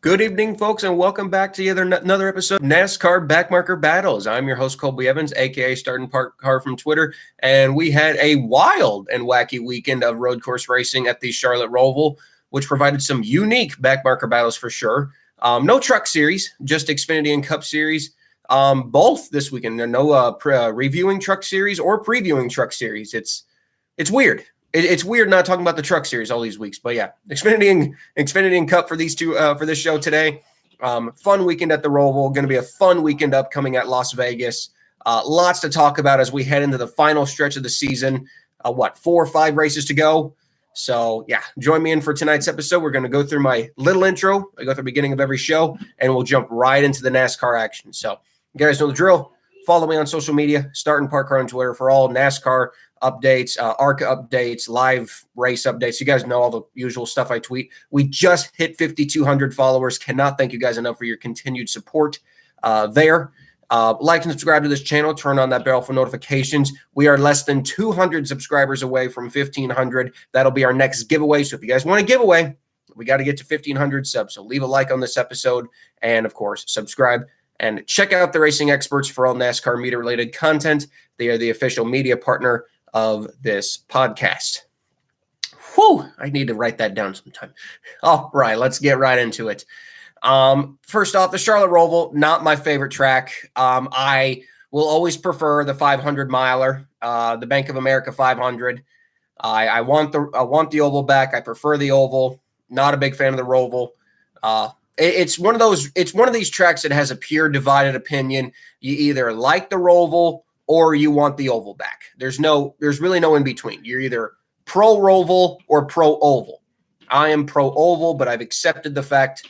Good evening, folks, and welcome back to another episode of NASCAR Backmarker Battles. I'm your host, Colby Evans, a.k.a. Starting Park Car from Twitter, and we had a wild and wacky weekend of road course racing at the Charlotte Roval, which provided some unique backmarker battles for sure. No truck series, just Xfinity and Cup series, both this weekend. No reviewing truck series or previewing truck series. It's weird. It's weird not talking about the truck series all these weeks, but yeah, Xfinity and Cup for these two for this show today. Fun weekend at the Roval. Going to be a fun weekend upcoming at Las Vegas. Lots to talk about as we head into the final stretch of the season. 4 or 5 races to go. So yeah, join me in for tonight's episode. We're going to go through my little intro. I go through the beginning of every show, and we'll jump right into the NASCAR action. So you guys know the drill. Follow me on social media, Starting Park Car on Twitter for all NASCAR updates, ARCA updates, live race updates. You guys know all the usual stuff I tweet. We just hit 5,200 followers. Cannot thank you guys enough for your continued support there. Like and subscribe to this channel. Turn on that bell for notifications. We are less than 200 subscribers away from 1,500. That'll be our next giveaway. So if you guys want a giveaway, we got to get to 1,500 subs. So leave a like on this episode and, of course, subscribe. And check out the Racing Experts for all NASCAR media-related content. They are the official media partner of this podcast. Whew, I need to write that down sometime. All right, let's get right into it. First off, the Charlotte Roval, not my favorite track. I will always prefer the 500-miler, the Bank of America 500. I want the oval back. I prefer the oval. Not a big fan of the Roval. It's one of these tracks that has a pure divided opinion. You either like the Roval or you want the oval back. There's really no in between. You're either pro Roval or pro oval. I am pro oval, but I've accepted the fact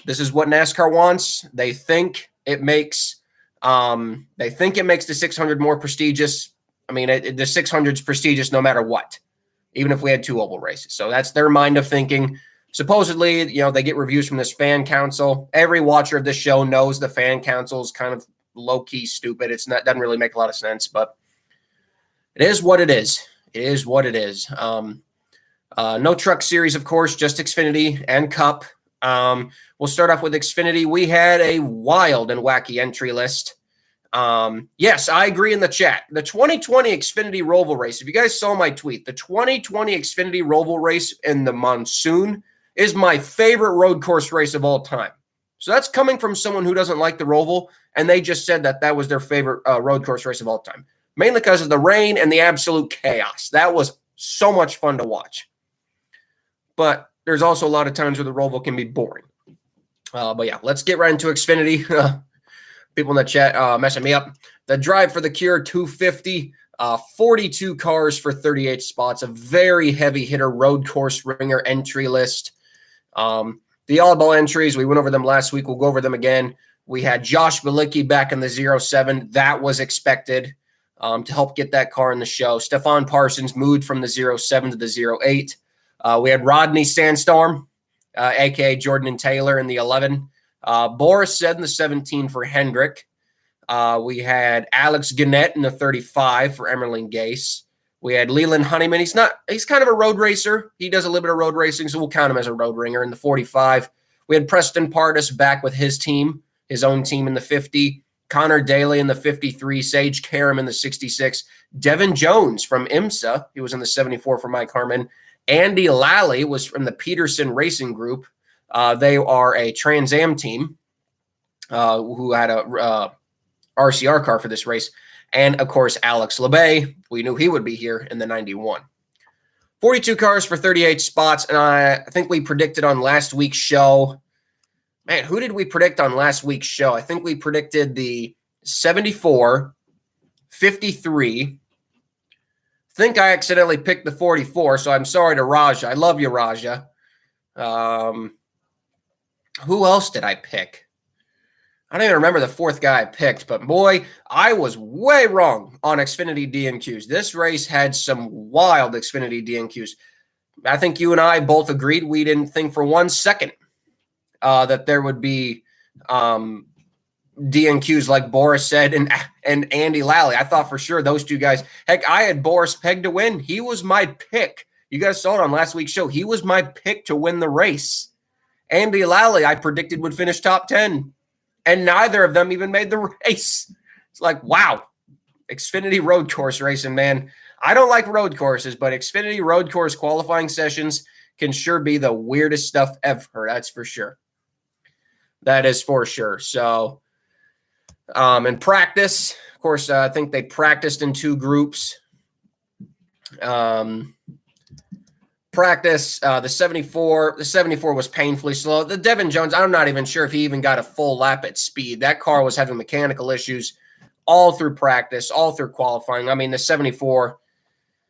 this is what NASCAR wants. They think it makes the 600 more prestigious. I mean, the 600 is prestigious no matter what, even if we had 2 oval races. So that's their mind of thinking. Supposedly, they get reviews from this fan council. Every watcher of this show knows the fan council is kind of low-key stupid. Doesn't really make a lot of sense, but it is what it is. It is what it is. No truck series, of course, just Xfinity and Cup. We'll start off with Xfinity. We had a wild and wacky entry list. Yes, I agree in the chat. The 2020 Xfinity Roval race, if you guys saw my tweet, the 2020 Xfinity Roval race in the monsoon is my favorite road course race of all time. So that's coming from someone who doesn't like the Roval, and they just said that was their favorite road course race of all time, mainly because of the rain and the absolute chaos. That was so much fun to watch. But there's also a lot of times where the Roval can be boring. But yeah, let's get right into Xfinity. People in the chat messing me up. The Drive for the Cure 250, 42 cars for 38 spots, a very heavy hitter road course ringer entry list. The oddball entries, we went over them last week. We'll go over them again. We had Josh Bilicki back in the 07. That was expected to help get that car in the show. Stefan Parsons moved from the 07 to the 08. We had Rodney Sandstorm, a.k.a. Jordan and Taylor in the 11. Boris said in the 17 for Hendrick. We had Alex Gannett in the 35 for Emmerling Gase. We had Leland Honeyman. He's kind of a road racer. He does a little bit of road racing, so we'll count him as a road ringer in the 45. We had Preston Pardus back with his team, his own team in the 50. Connor Daly in the 53. Sage Karam in the 66. Devin Jones from IMSA. He was in the 74 for Mike Harmon. Andy Lally was from the Peterson Racing Group. They are a Trans Am team who had a RCR car for this race. And, of course, Alex LeBay. We knew he would be here in the 91. 42 cars for 38 spots. And I think we predicted on last week's show. Man, who did we predict on last week's show? I think we predicted the 74, 53. I think I accidentally picked the 44, so I'm sorry to Raja. I love you, Raja. Who else did I pick? I don't even remember the 4th guy I picked, but boy, I was way wrong on Xfinity DNQs. This race had some wild Xfinity DNQs. I think you and I both agreed we didn't think for 1 second that there would be DNQs like Boris said and Andy Lally. I thought for sure those 2 guys. Heck, I had Boris pegged to win. He was my pick. You guys saw it on last week's show. He was my pick to win the race. Andy Lally, I predicted would finish top 10, and neither of them even made the race. It's like, wow. Xfinity road course racing, man. I don't like road courses, but Xfinity road course qualifying sessions can sure be the weirdest stuff ever. That's for sure. That is for sure. So, in practice, of course, I think they practiced in 2 groups. Practice, the 74 was painfully slow. The Devin Jones, I'm not even sure if he even got a full lap at speed. That car was having mechanical issues all through practice, all through qualifying. I mean, the 74,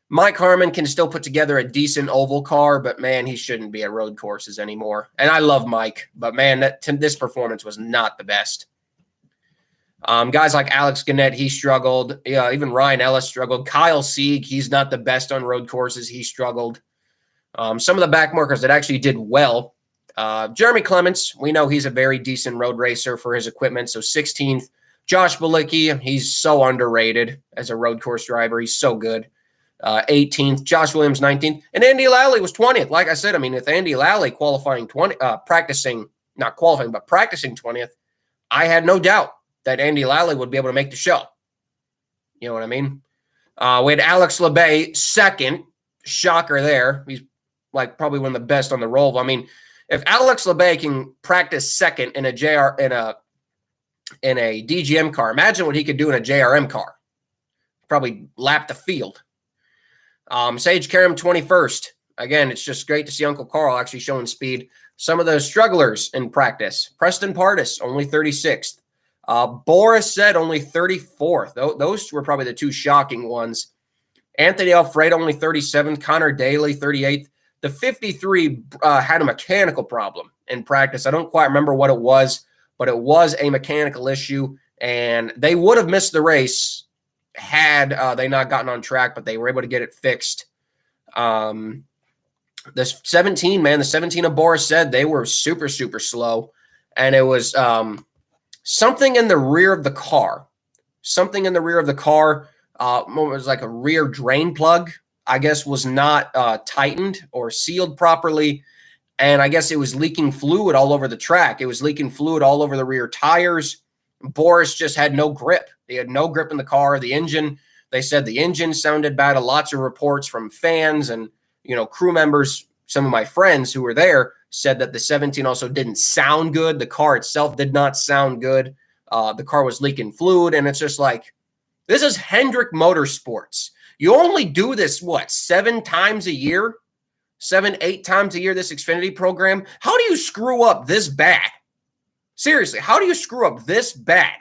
Mike Harmon can still put together a decent oval car, but man, he shouldn't be at road courses anymore. And I love Mike, but man, this performance was not the best. Guys like Alex Gannett, he struggled. Yeah, even Ryan Ellis struggled. Kyle Sieg, he's not the best on road courses. He struggled. Some of the backmarkers that actually did well, Jeremy Clements, we know he's a very decent road racer for his equipment, so 16th. Josh Bilicki, he's so underrated as a road course driver. He's so good. 18th. Josh Williams, 19th. And Andy Lally was 20th. Like I said, I mean, with Andy Lally practicing 20th, I had no doubt that Andy Lally would be able to make the show. You know what I mean? We had Alex Labbe, second. Shocker there. He's like probably one of the best on the Roval. I mean, if Alex Labbe can practice second in a DGM car, imagine what he could do in a JRM car. Probably lap the field. Sage Karam, 21st. Again, it's just great to see Uncle Carl actually showing speed. Some of the strugglers in practice. Preston Pardis, only 36th. Boris said only 34th. Those were probably the 2 shocking ones. Anthony Alfredo, only 37th. Connor Daly, 38th. The 53 had a mechanical problem in practice. I don't quite remember what it was, but it was a mechanical issue, and they would have missed the race had they not gotten on track, but they were able to get it fixed. The 17 of Boris said they were super, super slow, and it was something in the rear of the car. It was like a rear drain plug, I guess, was not tightened or sealed properly. And I guess it was leaking fluid all over the track. It was leaking fluid all over the rear tires. Boris just had no grip. He had no grip in the car. The engine, they said the engine sounded bad. Lots of reports from fans and, crew members. Some of my friends who were there said that the 17 also didn't sound good. The car itself did not sound good. The car was leaking fluid. And it's just like, this is Hendrick Motorsports. You only do this, 7 times a year? 7-8 times a year, this Xfinity program? How do you screw up this bad? Seriously, how do you screw up this bad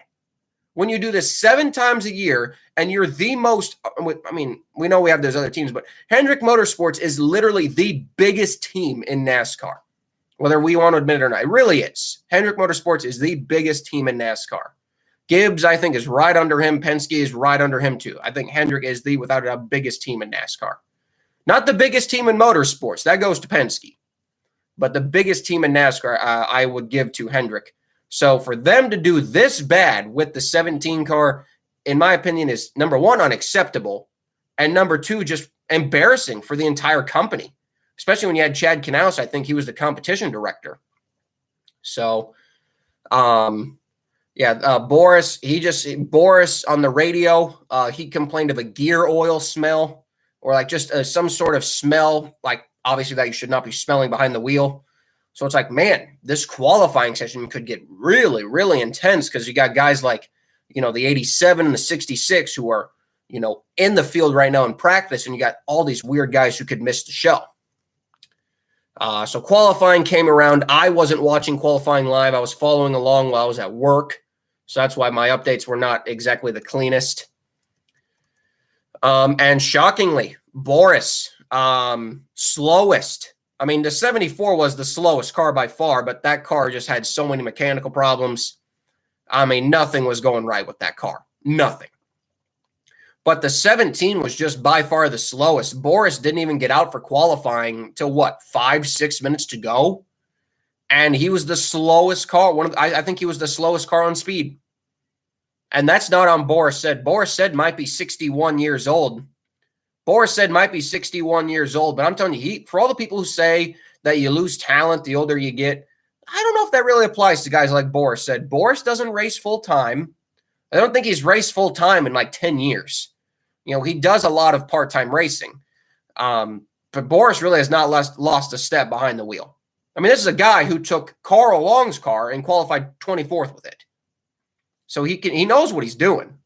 when you do this 7 times a year and you're the most, I mean, we know we have those other teams, but Hendrick Motorsports is literally the biggest team in NASCAR, whether we want to admit it or not. It really is. Hendrick Motorsports is the biggest team in NASCAR. Gibbs, I think, is right under him. Penske is right under him, too. I think Hendrick is the, without a doubt, biggest team in NASCAR. Not the biggest team in motorsports. That goes to Penske. But the biggest team in NASCAR, I would give to Hendrick. So for them to do this bad with the 17 car, in my opinion, is, number one, unacceptable. And number two, just embarrassing for the entire company. Especially when you had Chad Knaus. I think he was the competition director. So, Boris, Boris on the radio, he complained of a gear oil smell or like just some sort of smell, like obviously that you should not be smelling behind the wheel. So it's like, man, this qualifying session could get really, really intense because you got guys like, the 87 and the 66 who are, in the field right now in practice, and you got all these weird guys who could miss the show. So qualifying came around. I wasn't watching qualifying live. I was following along while I was at work. So that's why my updates were not exactly the cleanest. And shockingly, Boris, slowest. I mean, the 74 was the slowest car by far, but that car just had so many mechanical problems. I mean, nothing was going right with that car. Nothing. But the 17 was just by far the slowest. Boris didn't even get out for qualifying till 5-6 minutes to go. And he was the slowest car. I think he was the slowest car on speed. And that's not on Boris said. Boris said might be 61 years old. Boris said might be 61 years old. But I'm telling you, for all the people who say that you lose talent the older you get, I don't know if that really applies to guys like Boris said. Boris doesn't race full time. I don't think he's raced full time in like 10 years. He does a lot of part-time racing. But Boris really has not lost a step behind the wheel. I mean, this is a guy who took Carl Long's car and qualified 24th with it. So he knows what he's doing,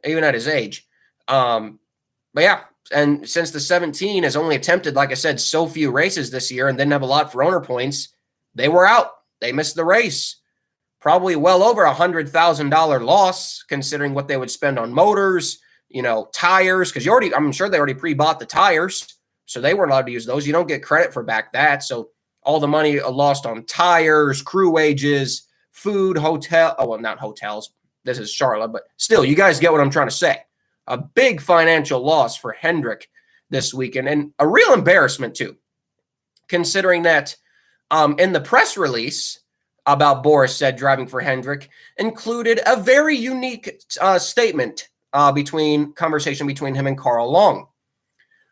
even at his age. But yeah, and since the 17 has only attempted, like I said, so few races this year and didn't have a lot for owner points, they were out. They missed the race. Probably well over $100,000 loss, considering what they would spend on motors, tires, because I'm sure they already pre-bought the tires, so they weren't allowed to use those. You don't get credit for back that. So all the money lost on tires, crew wages, food, hotel. Oh, well, not hotels. This is Charlotte, but still, you guys get what I'm trying to say. A big financial loss for Hendrick this weekend, and a real embarrassment too, considering that in the press release about Boris said driving for Hendrick included a very unique statement conversation between him and Carl Long.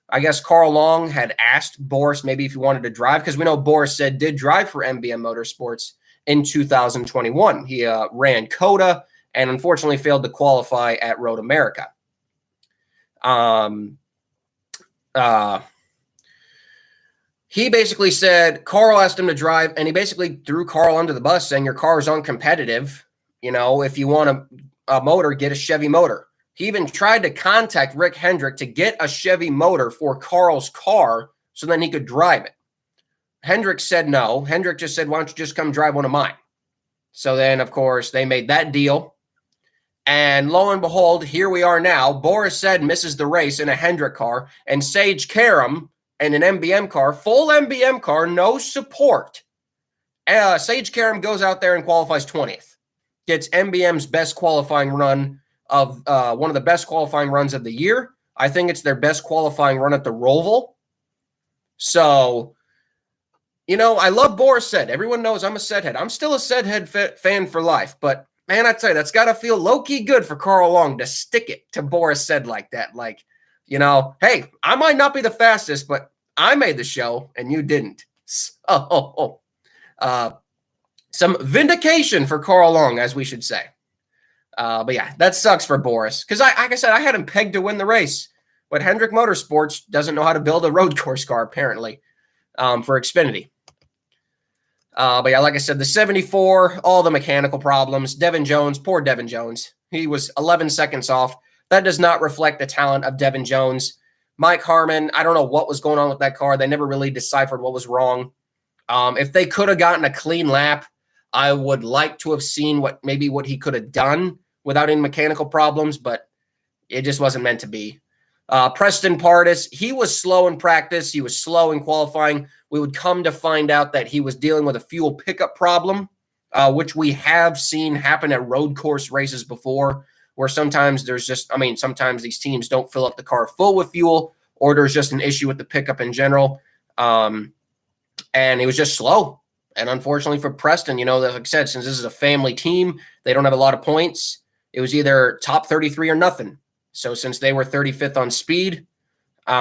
I guess Carl Long had asked Boris maybe if he wanted to drive, because we know Boris did drive for MBM Motorsports in 2021. He ran COTA and unfortunately failed to qualify at Road America. He basically said Carl asked him to drive, and he basically threw Carl under the bus, saying your car is uncompetitive. If you want a motor, get a Chevy motor. He even tried to contact Rick Hendrick to get a Chevy motor for Carl's car so then he could drive it. Hendrick said no. Hendrick just said, why don't you just come drive one of mine? So then, of course, they made that deal. And lo and behold, here we are now. Boris said misses the race in a Hendrick car, and Sage Karam in an MBM car, full MBM car, no support. Sage Karam goes out there and qualifies 20th. Gets MBM's best qualifying run of one of the best qualifying runs of the year. I think it's their best qualifying run at the Roval. So, I love Boris Said. Everyone knows I'm a Said head. I'm still a Said head fan for life. But, man, I tell you, that's got to feel low-key good for Carl Long to stick it to Boris Said like that. Like, hey, I might not be the fastest, but I made the show and you didn't. So, some vindication for Carl Long, as we should say. But yeah, that sucks for Boris. Because like I said, I had him pegged to win the race. But Hendrick Motorsports doesn't know how to build a road course car, apparently, for Xfinity. But yeah, like I said, the 74, all the mechanical problems. Devin Jones, poor Devin Jones. He was 11 seconds off. That does not reflect the talent of Devin Jones. Mike Harmon, I don't know what was going on with that car. They never really deciphered what was wrong. If they could have gotten a clean lap, I would like to have seen what he could have done without any mechanical problems, but it just wasn't meant to be. Preston Pardis, he was slow in practice. He was slow in qualifying. We would come to find out that he was dealing with a fuel pickup problem, which we have seen happen at road course races before, where sometimes sometimes these teams don't fill up the car full with fuel, or there's just an issue with the pickup in general. And he was just slow. And unfortunately for Preston, like I said, since this is a family team, they don't have a lot of points. It was either top 33 or nothing. So since they were 35th on speed, they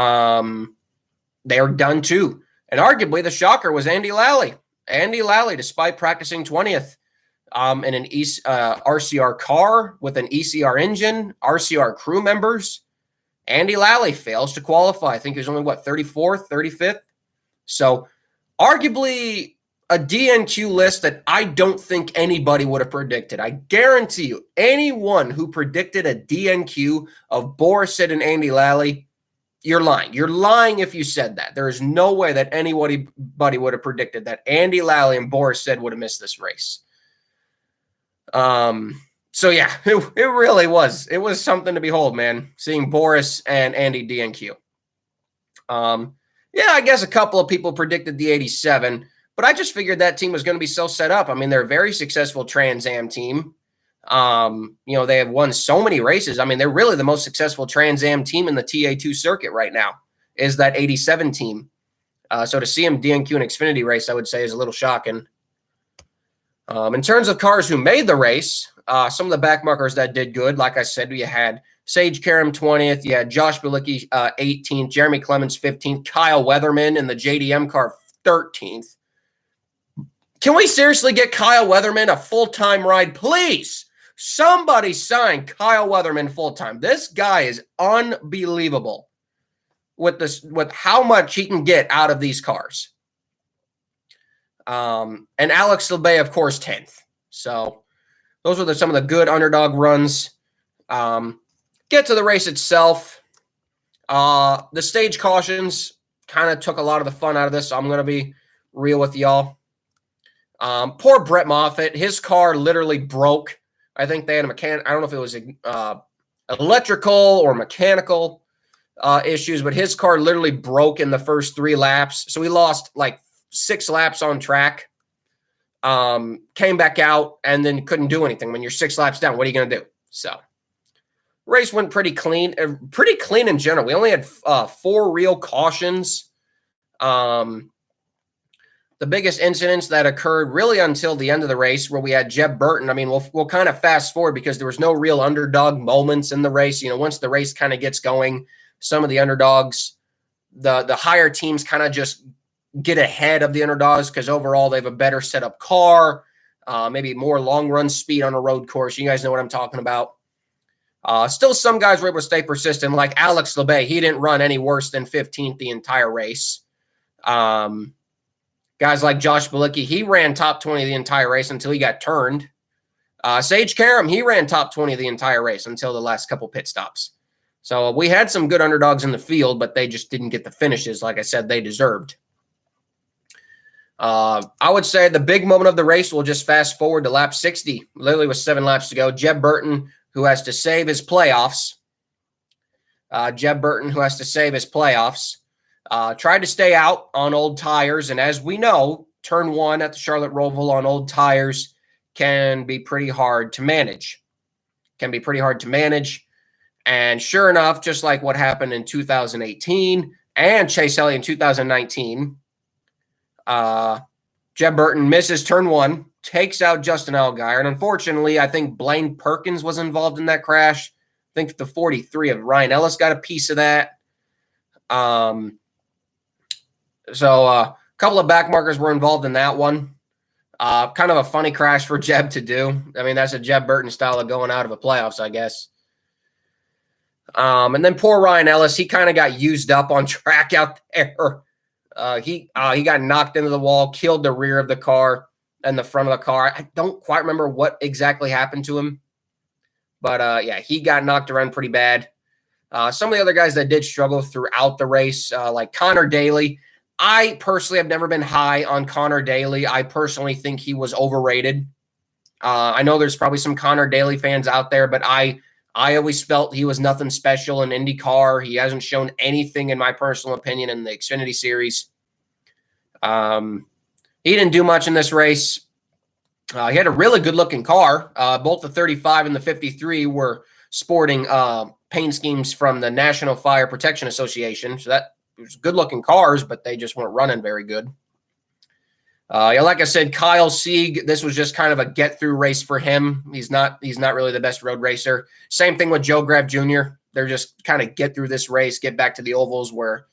are done too. And arguably the shocker was Andy Lally. Andy Lally, despite practicing 20th in an RCR car with an ECR engine, RCR crew members, Andy Lally fails to qualify. I think he was only, 34th, 35th? So arguably a DNQ list that I don't think anybody would have predicted. I guarantee you, anyone who predicted a DNQ of Boris Said and Andy Lally, you're lying. You're lying if you said that. There is no way that anybody would have predicted that Andy Lally and Boris Said would have missed this race. So yeah, it really was. It was something to behold, man, seeing Boris and Andy DNQ. Yeah, I guess a couple of people predicted the 87, but I just figured that team was going to be so set up. I mean, they're a very successful Trans Am team. They have won so many races. I mean, they're really the most successful Trans Am team in the TA2 circuit right now, is that 87 team. So to see them DNQ an Xfinity race, I would say is a little shocking. In terms of cars who made the race, some of the backmarkers that did good, like I said, you had Sage Karam 20th, you had Josh Bilicki 18th, Jeremy Clements 15th, Kyle Weatherman in the JDM car 13th. Can we seriously get Kyle Weatherman a full-time ride, please? Somebody sign Kyle Weatherman full-time. This guy is unbelievable with how much he can get out of these cars. And Alex LeBay, of course, 10th. So those are some of the good underdog runs. Get to the race itself. The stage cautions kind of took a lot of the fun out of this, so I'm going to be real with y'all. Poor Brett Moffitt. His car literally broke. I think they had a mechanic. I don't know if it was electrical or mechanical issues, but his car literally broke in the first 3 laps. So he lost like 6 laps on track. Came back out and then couldn't do anything. When you're 6 laps down, what are you going to do? So race went pretty clean in general. We only had 4 real cautions. The biggest incidents that occurred really until the end of the race where we had Jeb Burton. I mean, we'll kind of fast forward because there was no real underdog moments in the race. You know, once the race kind of gets going, some of the underdogs, the higher teams kind of just get ahead of the underdogs because overall they have a better setup car, maybe more long run speed on a road course. You guys know what I'm talking about. Still, some guys were able to stay persistent, like Alex LeBay. He didn't run any worse than 15th the entire race. Guys like Josh Bilicki, he ran top 20 the entire race until he got turned. Sage Karam, he ran top 20 the entire race until the last couple pit stops. So we had some good underdogs in the field, but they just didn't get the finishes, like I said, they deserved. I would say the big moment of the race, we'll just fast forward to lap 60, literally with 7 laps to go. Jeb Burton, who has to save his playoffs. Tried to stay out on old tires, and as we know, turn 1 at the Charlotte Roval on old tires can be pretty hard to manage. And sure enough, just like what happened in 2018 and Chase Elliott in 2019, Jeb Burton misses turn 1, takes out Justin Allgaier, and unfortunately, I think Blaine Perkins was involved in that crash. I think the 43 of Ryan Ellis got a piece of that. So a couple of backmarkers were involved in that one. Kind of a funny crash for Jeb to do. I mean, that's a Jeb Burton style of going out of the playoffs, I guess. And then poor Ryan Ellis, he kind of got used up on track out there. He got knocked into the wall, killed the rear of the car and the front of the car. I don't quite remember what exactly happened to him. But, yeah, he got knocked around pretty bad. Some of the other guys that did struggle throughout the race, like Connor Daly. I personally have never been high on Connor Daly. I personally think he was overrated. I know there's probably some Connor Daly fans out there, but I always felt he was nothing special in IndyCar. He hasn't shown anything, in my personal opinion, in the Xfinity Series. He didn't do much in this race. He had a really good-looking car. Both the 35 and the 53 were sporting paint schemes from the National Fire Protection Association. So that was good-looking cars, but they just weren't running very good. Yeah, like I said, Kyle Sieg, this was just kind of a get-through race for him. He's not really the best road racer. Same thing with Joe Graf Jr. They're just kind of get through this race, get back to the ovals where,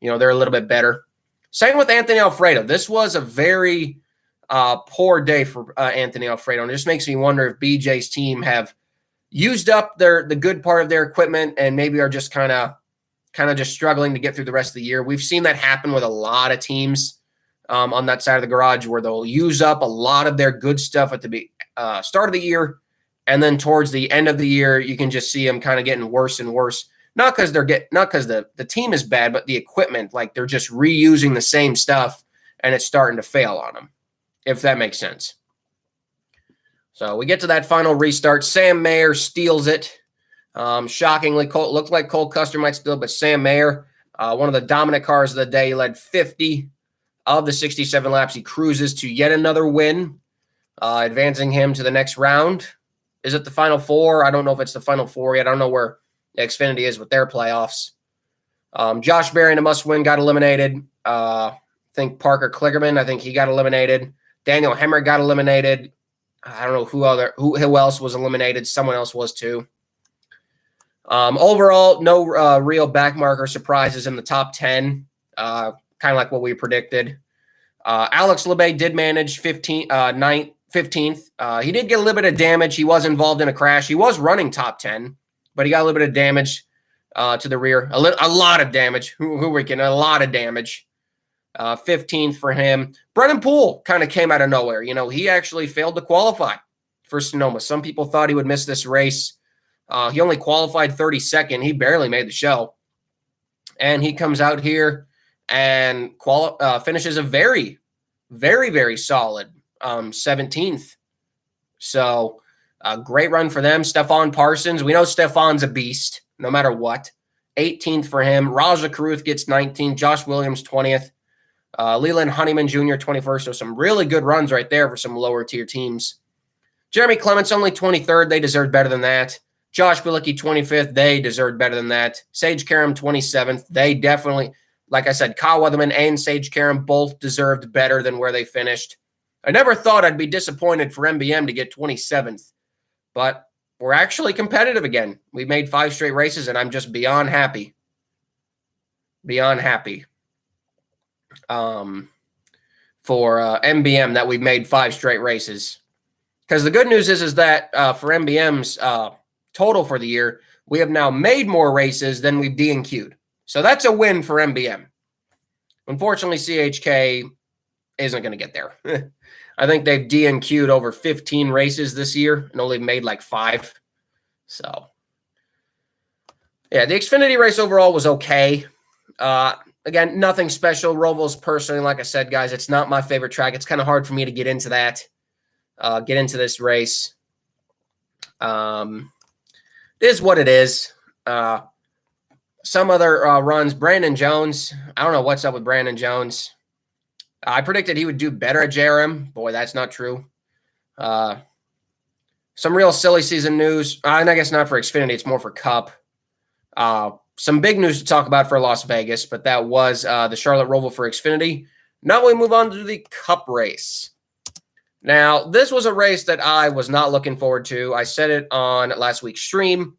you know, they're a little bit better. Same with Anthony Alfredo. This was a very poor day for Anthony Alfredo. And it just makes me wonder if BJ's team have used up the good part of their equipment and maybe are just kind of just struggling to get through the rest of the year. We've seen that happen with a lot of teams on that side of the garage where they'll use up a lot of their good stuff at the start of the year. And then towards the end of the year, you can just see them kind of getting worse and worse. Not because the team is bad, but the equipment, like they're just reusing the same stuff and it's starting to fail on them, if that makes sense. So we get to that final restart. Sam Mayer steals it. Shockingly, looked like Cole Custer might steal, but Sam Mayer, one of the dominant cars of the day, led 50 of the 67 laps. He cruises to yet another win, advancing him to the next round. Is it the Final Four? I don't know if it's the Final Four yet. I don't know where Xfinity is with their playoffs. Josh Berry in a must-win got eliminated. I think Parker Kligerman, I think he got eliminated. Daniel Hemmer got eliminated. I don't know who else was eliminated. Someone else was too. Overall, no real backmarker surprises in the top 10. Kind of like what we predicted. Alex Labbe did manage 15th. He did get a little bit of damage. He was involved in a crash. He was running top 10, but he got a little bit of damage to the rear. A lot of damage. Who we getting? A lot of damage. 15th for him. Brennan Poole kind of came out of nowhere. You know, he actually failed to qualify for Sonoma. Some people thought he would miss this race. He only qualified 32nd. He barely made the show. And he comes out here and finishes a very, very, very solid 17th. So a great run for them. Stephon Parsons. We know Stephon's a beast no matter what. 18th for him. Raja Caruth gets 19th. Josh Williams 20th. Leland Honeyman Jr. 21st. So some really good runs right there for some lower tier teams. Jeremy Clements only 23rd. They deserved better than that. Josh Bilicki 25th. They deserved better than that. Sage Karam 27th. They definitely, like I said, Kyle Weatherman and Sage Karam both deserved better than where they finished. I never thought I'd be disappointed for MBM to get 27th, but we're actually competitive again. We've made 5 straight races, and I'm just beyond happy. Beyond happy for MBM that we've made 5 straight races. Because the good news is that for MBM's total for the year, we have now made more races than we've DNQ'd. So that's a win for MBM. Unfortunately, CHK isn't going to get there. I think they've DNQ'd over 15 races this year and only made like 5. So, yeah, the Xfinity race overall was okay. Again, nothing special. Roval's personally, like I said, guys, it's not my favorite track. It's kind of hard for me to get into that, get into this race. It is what it is. Some other runs, Brandon Jones. I don't know what's up with Brandon Jones. I predicted he would do better at JRM. Boy, that's not true. Some real silly season news. And I guess not for Xfinity. It's more for Cup. Some big news to talk about for Las Vegas, but that was the Charlotte Roval for Xfinity. Now we move on to the Cup race. Now, this was a race that I was not looking forward to. I said it on last week's stream.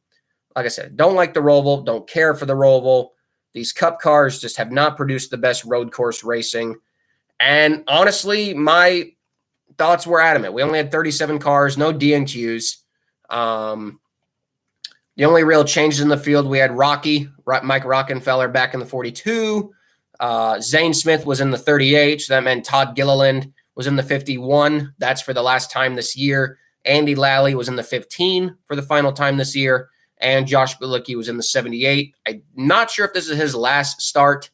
Like I said, don't like the Roval, don't care for the Roval. These Cup cars just have not produced the best road course racing. And honestly, my thoughts were adamant. We only had 37 cars, no DNQs. The only real changes in the field, we had Mike Rockenfeller back in the 42. Zane Smith was in the 38. So that meant Todd Gilliland was in the 51. That's for the last time this year. Andy Lally was in the 15 for the final time this year. And Josh Bilicki was in the 78. I'm not sure if this is his last start.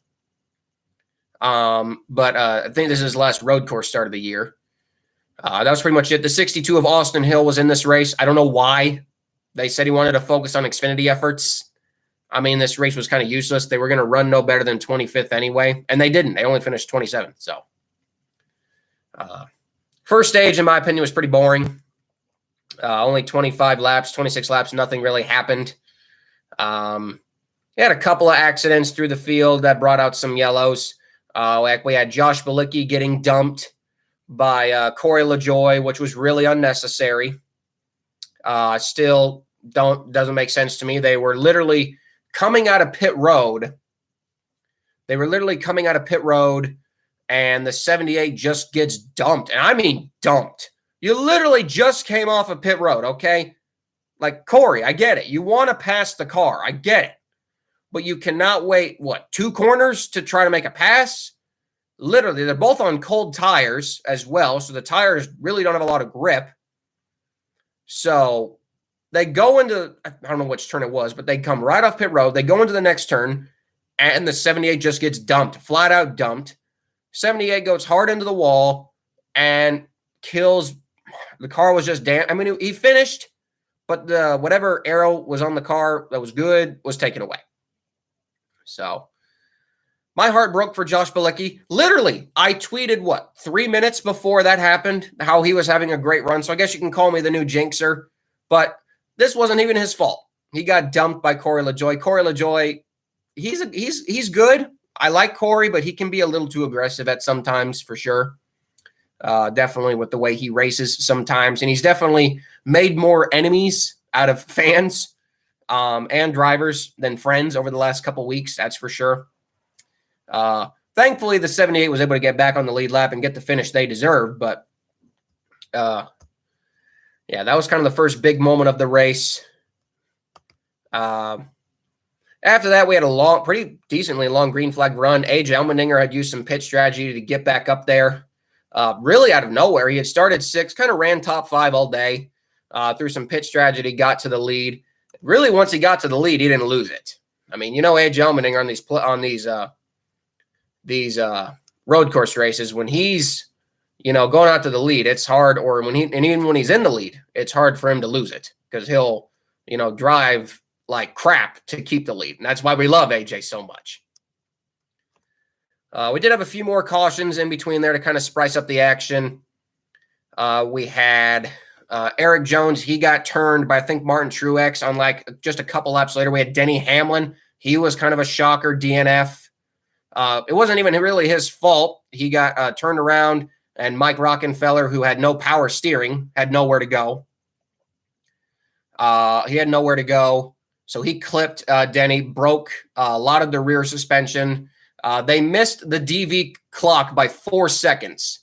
But I think this is his last road course start of the year. That was pretty much it. The 62 of Austin Hill was in this race. I don't know why. They said he wanted to focus on Xfinity efforts. I mean, this race was kind of useless. They were going to run no better than 25th anyway, and they didn't. They only finished 27th. So, first stage, in my opinion, was pretty boring. Only 25 laps, 26 laps, nothing really happened. He had a couple of accidents through the field that brought out some yellows. Like we had Josh Bilicki getting dumped by Corey LaJoie, which was really unnecessary. Still doesn't make sense to me. They were literally coming out of pit road. And the 78 just gets dumped. And I mean dumped. You literally just came off of pit road, okay? Like, Corey, I get it. You want to pass the car. I get it. But you cannot wait, 2 corners to try to make a pass? Literally, they're both on cold tires as well, so the tires really don't have a lot of grip. So they go into, I don't know which turn it was, but they come right off pit road. They go into the next turn, and the 78 just gets dumped, flat out dumped. 78 goes hard into the wall and kills. The car was just damn. I mean, he finished, but the whatever arrow was on the car that was good was taken away. So my heart broke for Josh Bilicki. Literally, I tweeted 3 minutes before that happened, how he was having a great run. So I guess you can call me the new jinxer, but this wasn't even his fault. He got dumped by Corey LaJoie. Corey LaJoie, he's good. I like Corey, but he can be a little too aggressive at sometimes for sure. Definitely with the way he races sometimes. And he's definitely made more enemies out of fans and drivers than friends over the last couple weeks. That's for sure. Thankfully, the 78 was able to get back on the lead lap and get the finish they deserved. But, yeah, that was kind of the first big moment of the race. After that, we had a pretty decently long green flag run. AJ Allmendinger had used some pit strategy to get back up there. Really out of nowhere. He had started 6th, kind of ran top 5 all day. Through some pit strategy, got to the lead. Really, once he got to the lead, he didn't lose it. I mean, AJ Allmendinger on these road course races, when he's going out to the lead, it's hard. Or even when he's in the lead, it's hard for him to lose it because he'll drive like crap to keep the lead, and that's why we love AJ so much. We did have a few more cautions in between there to kind of spice up the action. We had Eric Jones. He got turned by, I think, Martin Truex on like just a couple laps later. We had Denny Hamlin. He was kind of a shocker DNF. It wasn't even really his fault. He got turned around, and Mike Rockenfeller, who had no power steering, had nowhere to go. He had nowhere to go. So he clipped Denny, broke a lot of the rear suspension. They missed the DV clock by 4 seconds,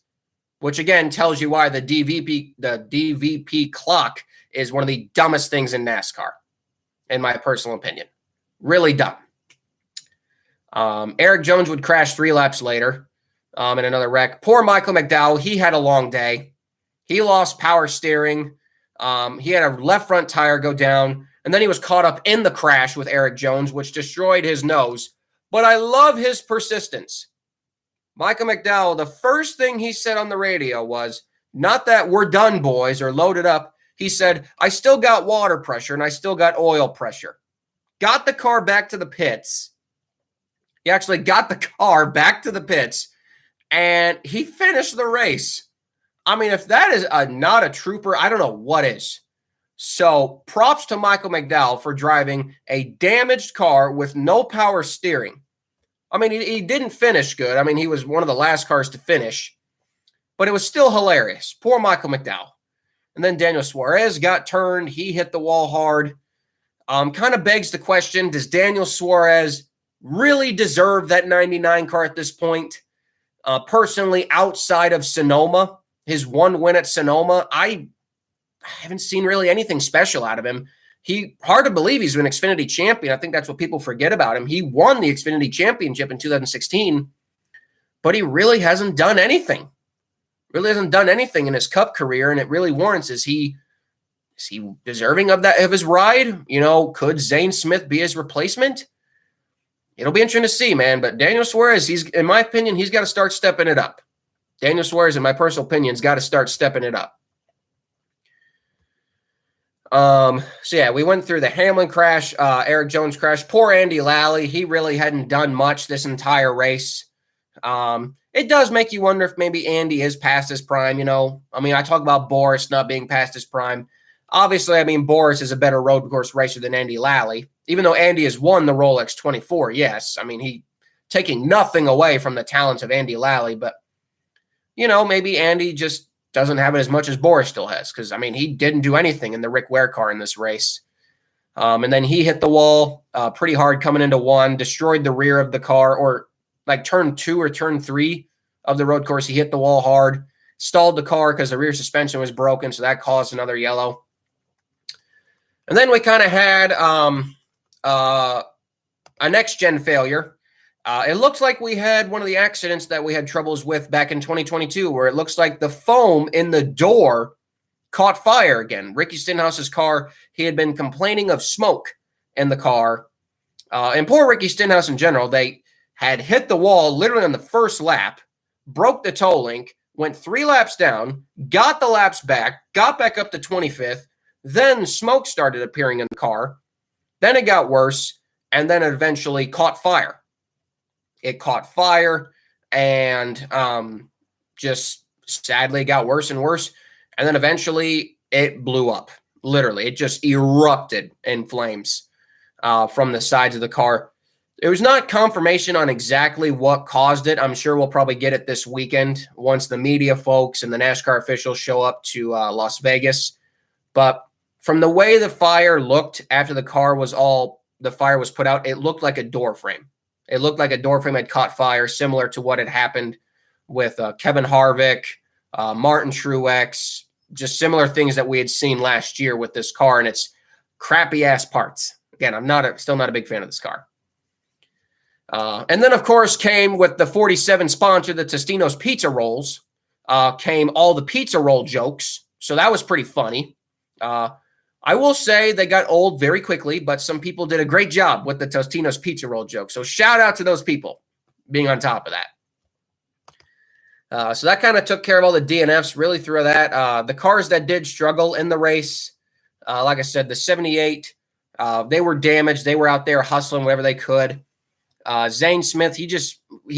which again tells you why the DVP clock is one of the dumbest things in NASCAR, in my personal opinion. Really dumb. Eric Jones would crash 3 laps later in another wreck. Poor Michael McDowell. He had a long day. He lost power steering. He had a left front tire go down, and then he was caught up in the crash with Eric Jones, which destroyed his nose. But I love his persistence. Michael McDowell, the first thing he said on the radio was, not that we're done, boys, or loaded up. He said, I still got water pressure and I still got oil pressure. Got the car back to the pits. He actually got the car back to the pits, and he finished the race. I mean, if that is not a trooper, I don't know what is. So props to Michael McDowell for driving a damaged car with no power steering. I mean, he didn't finish good. I mean, he was one of the last cars to finish, but it was still hilarious. Poor Michael McDowell. And then Daniel Suarez got turned. He hit the wall hard. Kind of begs the question, does Daniel Suarez really deserve that 99 car at this point? Personally, outside of Sonoma, his one win at Sonoma, I haven't seen really anything special out of him. Hard to believe he's an Xfinity champion. I think that's what people forget about him. He won the Xfinity championship in 2016, but he really hasn't done anything. Really hasn't done anything in his Cup career, and it really warrants, is he deserving of his ride? Could Zane Smith be his replacement? It'll be interesting to see, man. But Daniel Suarez, in my opinion, he's got to start stepping it up. Daniel Suarez, in my personal opinion, has got to start stepping it up. So yeah, we went through the Hamlin crash, Eric Jones crash. Poor Andy Lally. He really hadn't done much this entire race. It does make you wonder if maybe Andy is past his prime. I talk about Boris not being past his prime. Obviously, Boris is a better road course racer than Andy Lally, even though Andy has won the Rolex 24. Yes. He taking nothing away from the talents of Andy Lally, but maybe Andy just doesn't have it as much as Boris still has, because, he didn't do anything in the Rick Ware car in this race. And then he hit the wall pretty hard coming into 1, destroyed the rear of the car, or like turn 2 or turn 3 of the road course. He hit the wall hard, stalled the car because the rear suspension was broken, so that caused another yellow. And then we kind of had a next-gen failure. It looks like we had one of the accidents that we had troubles with back in 2022, where it looks like the foam in the door caught fire again. Ricky Stenhouse's car, he had been complaining of smoke in the car. And poor Ricky Stenhouse in general, they had hit the wall literally on the first lap, broke the toe link, went 3 laps down, got the laps back, got back up to 25th. Then smoke started appearing in the car. Then it got worse, and then it eventually caught fire. It caught fire and just sadly got worse and worse. And then eventually it blew up. Literally, it just erupted in flames from the sides of the car. There was not confirmation on exactly what caused it. I'm sure we'll probably get it this weekend once the media folks and the NASCAR officials show up to Las Vegas. But from the way the fire looked after the fire was put out, it looked like a door frame. It looked like a door frame had caught fire, similar to what had happened with Kevin Harvick, Martin Truex, just similar things that we had seen last year with this car, and it's crappy ass parts. Again, I'm still not a big fan of this car. And then, of course, came with the 47 sponsor, the Tostino's Pizza Rolls, came all the pizza roll jokes. So that was pretty funny. I will say they got old very quickly, but some people did a great job with the Tostino's Pizza Roll joke. So shout out to those people being on top of that. So that kind of took care of all the DNFs really through that. The cars that did struggle in the race, like I said, the 78, they were damaged. They were out there hustling whatever they could. Zane Smith, he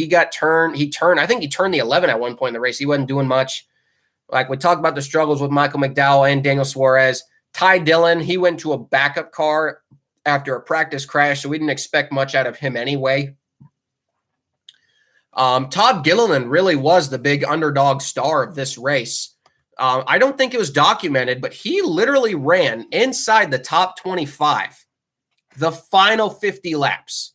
got turned. I think he turned the 11 at one point in the race. He wasn't doing much. Like we talked about the struggles with Michael McDowell and Daniel Suarez. Ty Dillon, he went to a backup car after a practice crash, so we didn't expect much out of him anyway. Todd Gilliland really was the big underdog star of this race. I don't think it was documented, but he literally ran inside the top 25, the final 50 laps.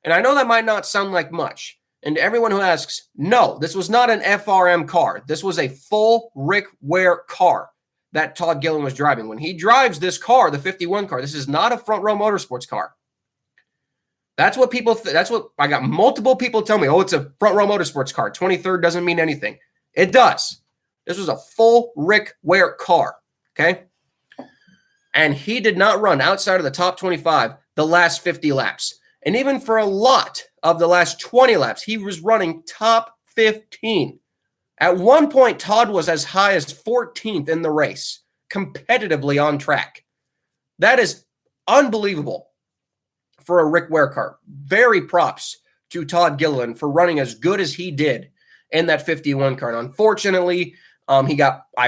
And I know that might not sound like much. And everyone who asks, no, this was not an FRM car. This was a full Rick Ware car that Todd Gilliland was driving. When he drives this car, the 51 car, this is not a Front Row Motorsports car. That's what people that's what I got multiple people tell me, oh, it's a Front Row Motorsports car. 23rd doesn't mean anything. It does. This was a full Rick Ware car, okay? And he did not run outside of the top 25 the last 50 laps. And even for a lot of the last 20 laps, he was running top 15. At one point, Todd was as high as 14th in the race, competitively on track. That is unbelievable for a Rick Ware car. Very props to Todd Gilliland for running as good as he did in that 51 car. And unfortunately, I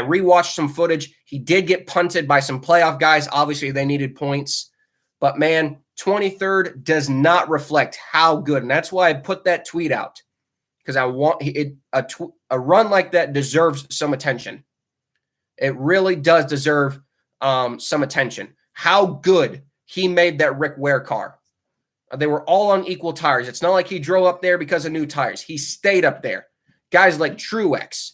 rewatched some footage. He did get punted by some playoff guys. Obviously, they needed points. But man, 23rd does not reflect how good. And that's why I put that tweet out. Because I want a run like that deserves some attention. It really does deserve some attention. How good he made that Rick Ware car. They were all on equal tires. It's not like he drove up there because of new tires. He stayed up there. Guys like Truex,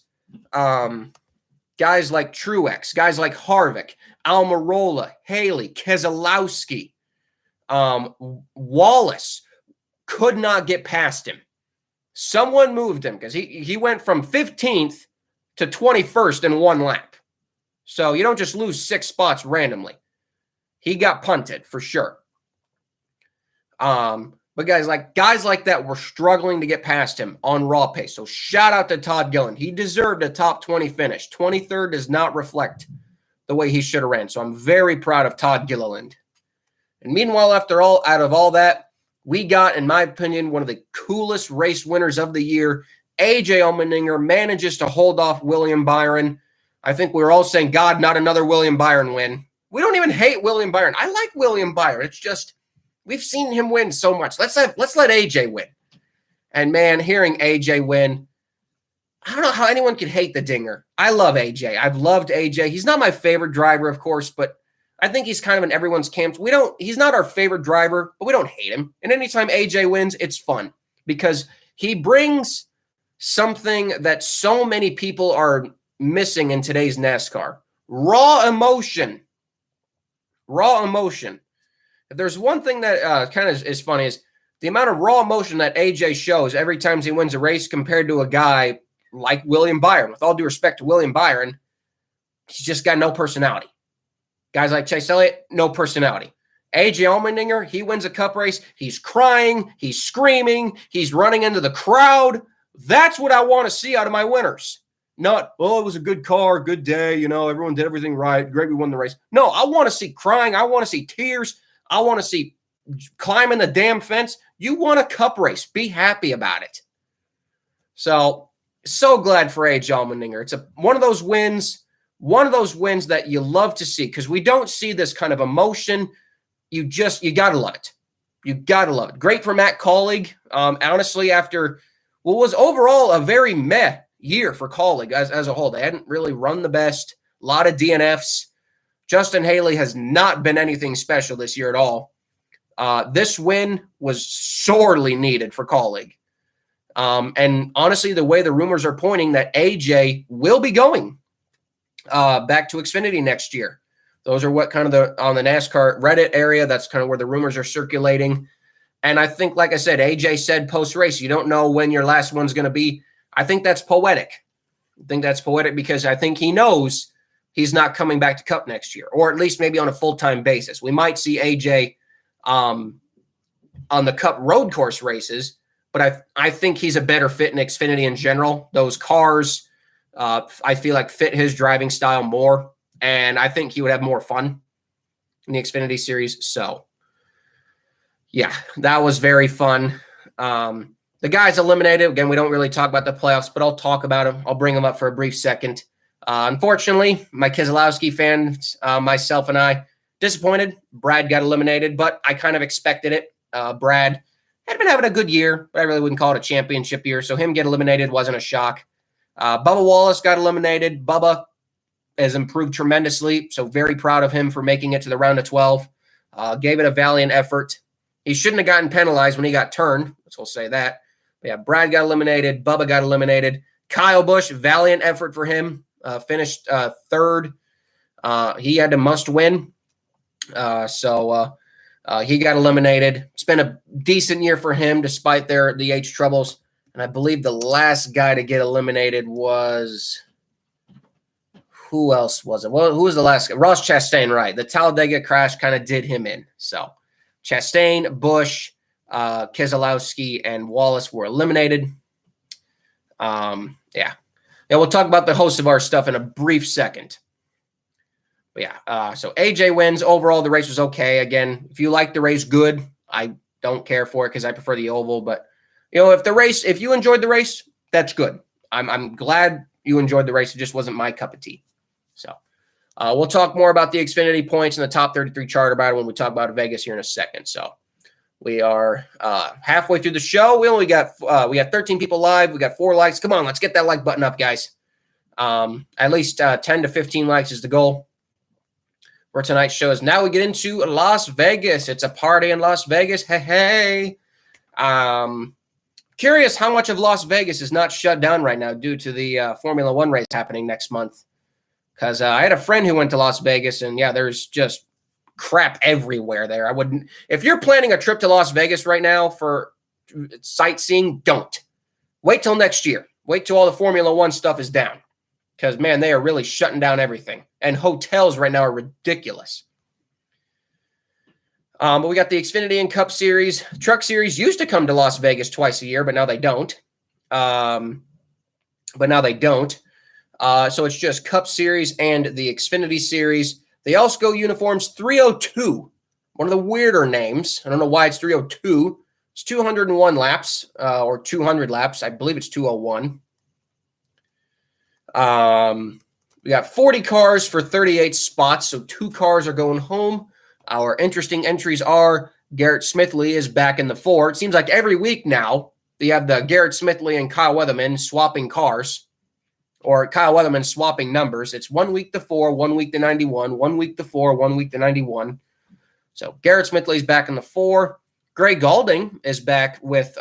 guys like Harvick, Almirola, Haley, Keselowski, Wallace could not get past him. Someone moved him because he went from 15th to 21st in one lap. So you don't just lose 6 spots randomly. He got punted for sure. But guys like that were struggling to get past him on raw pace. So shout out to Todd Gilliland. He deserved a top 20 finish. 23rd does not reflect the way he should have ran. So I'm very proud of Todd Gilliland. And meanwhile, out of all that, we got, in my opinion, one of the coolest race winners of the year. AJ Allmendinger manages to hold off William Byron. I think we were all saying, God, not another William Byron win. We don't even hate William Byron. I like William Byron. It's just we've seen him win so much. Let's let AJ win. And man, hearing AJ win, I don't know how anyone could hate the dinger. I love AJ. I've loved AJ. He's not my favorite driver, of course, but I think he's kind of in everyone's camp. He's not our favorite driver, but we don't hate him. And anytime AJ wins, it's fun because he brings something that so many people are missing in today's NASCAR. Raw emotion. Raw emotion. If there's one thing that kind of is funny is the amount of raw emotion that AJ shows every time he wins a race compared to a guy like William Byron. With all due respect to William Byron, he's just got no personality. Guys like Chase Elliott, no personality. AJ Allmendinger, he wins a cup race. He's crying. He's screaming. He's running into the crowd. That's what I want to see out of my winners. Not, oh, it was a good car, good day. Everyone did everything right. Great, we won the race. No, I want to see crying. I want to see tears. I want to see climbing the damn fence. You won a cup race. Be happy about it. So glad for AJ Allmendinger. It's one of those wins that you love to see because we don't see this kind of emotion. You got to love it. You got to love it. Great for Matt Colleague. Honestly, after what was overall a very meh year for Colleague as a whole. They hadn't really run the best. A lot of DNFs. Justin Haley has not been anything special this year at all. This win was sorely needed for Colleague. And honestly, the way the rumors are pointing that AJ will be going back to Xfinity next year. Those are what kind of on the NASCAR Reddit area, that's kind of where the rumors are circulating. And I think, like I said, AJ said post-race, you don't know when your last one's going to be. I think that's poetic. I think that's poetic because I think he knows he's not coming back to Cup next year, or at least maybe on a full-time basis. We might see AJ on the Cup road course races, but I think he's a better fit in Xfinity in general. Those cars, I feel like fit his driving style more, and I think he would have more fun in the Xfinity series. So, yeah, that was very fun. The guys eliminated. Again, we don't really talk about the playoffs, but I'll talk about them. I'll bring them up for a brief second. Unfortunately, my Keselowski fans, myself and I, disappointed. Brad got eliminated, but I kind of expected it. Brad had been having a good year, but I really wouldn't call it a championship year. So him get eliminated wasn't a shock. Bubba Wallace got eliminated. Bubba has improved tremendously, so very proud of him for making it to the round of 12. Gave it a valiant effort. He shouldn't have gotten penalized when he got turned. We'll say that. But yeah, Brad got eliminated. Bubba got eliminated. Kyle Busch, valiant effort for him. Finished third. He had to must win. So he got eliminated. It's been a decent year for him despite the age troubles. And I believe the last guy to get eliminated was – who else was it? Well, who was the last guy? Ross Chastain, right. The Talladega crash kind of did him in. So Chastain, Busch, Keselowski, and Wallace were eliminated. Yeah, we'll talk about the host of our stuff in a brief second. But yeah, so AJ wins. Overall, the race was okay. Again, if you like the race, good. I don't care for it because I prefer the oval. But if you enjoyed the race, that's good. I'm glad you enjoyed the race. It just wasn't my cup of tea. So we'll talk more about the Xfinity points and the top 33 chart about it when we talk about Vegas here in a second. So we are halfway through the show. We got 13 people live. We got 4 likes. Come on, let's get that like button up, guys. At least 10 to 15 likes is the goal for tonight's show. Now we get into Las Vegas. It's a party in Las Vegas. Hey. Curious how much of Las Vegas is not shut down right now due to the Formula One race happening next month. Because I had a friend who went to Las Vegas, and yeah, there's just crap everywhere there. I wouldn't. If you're planning a trip to Las Vegas right now for sightseeing, don't. Wait till next year. Wait till all the Formula One stuff is down. Because, man, they are really shutting down everything. And hotels right now are ridiculous. But we got the Xfinity and Cup Series. Truck Series used to come to Las Vegas twice a year, but now they don't. So it's just Cup Series and the Xfinity Series. They also go uniforms 302. One of the weirder names. I don't know why it's 302. It's 201 laps or 200 laps. I believe it's 201. We got 40 cars for 38 spots, so 2 cars are going home. Our interesting entries are Garrett Smithley is back in the 4. It seems like every week now you have the Garrett Smithley and Kyle Weatherman swapping cars, or Kyle Weatherman swapping numbers. It's 1 week the 4, 1 week the 91, 1 week the 4, 1 week the 91. So Garrett Smithley's back in the 4. Gray Galding is back with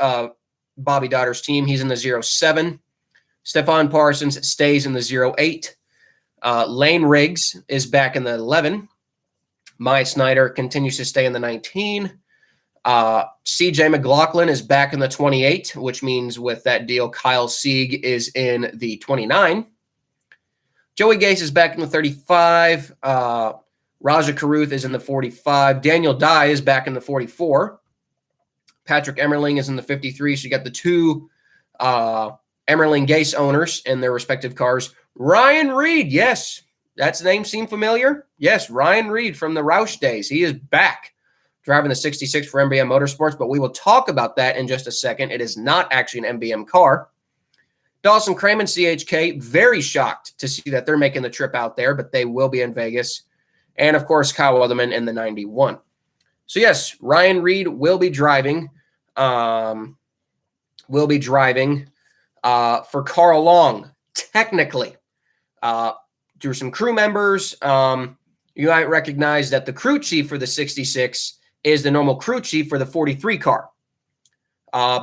Bobby Dotter's team. He's in the 07. Stefan Parsons stays in the 08. Lane Riggs is back in the 11. Maya Snyder continues to stay in the 19. CJ McLaughlin is back in the 28, which means with that deal, Kyle Sieg is in the 29. Joey Gase is back in the 35. Raja Karuth is in the 45. Daniel Dye is back in the 44. Patrick Emmerling is in the 53. So you got the 2 Emmerling Gase owners in their respective cars. Ryan Reed, yes. That's name seem familiar? Yes, Ryan Reed from the Roush days. He is back driving the 66 for MBM Motorsports, but we will talk about that in just a second. It is not actually an MBM car. Dawson Craman, CHK, very shocked to see that they're making the trip out there, but they will be in Vegas. And, of course, Kyle Weatherman in the 91. So, yes, Ryan Reed will be driving. For Carl Long, technically. Through some crew members, you might recognize that the crew chief for the 66 is the normal crew chief for the 43 car.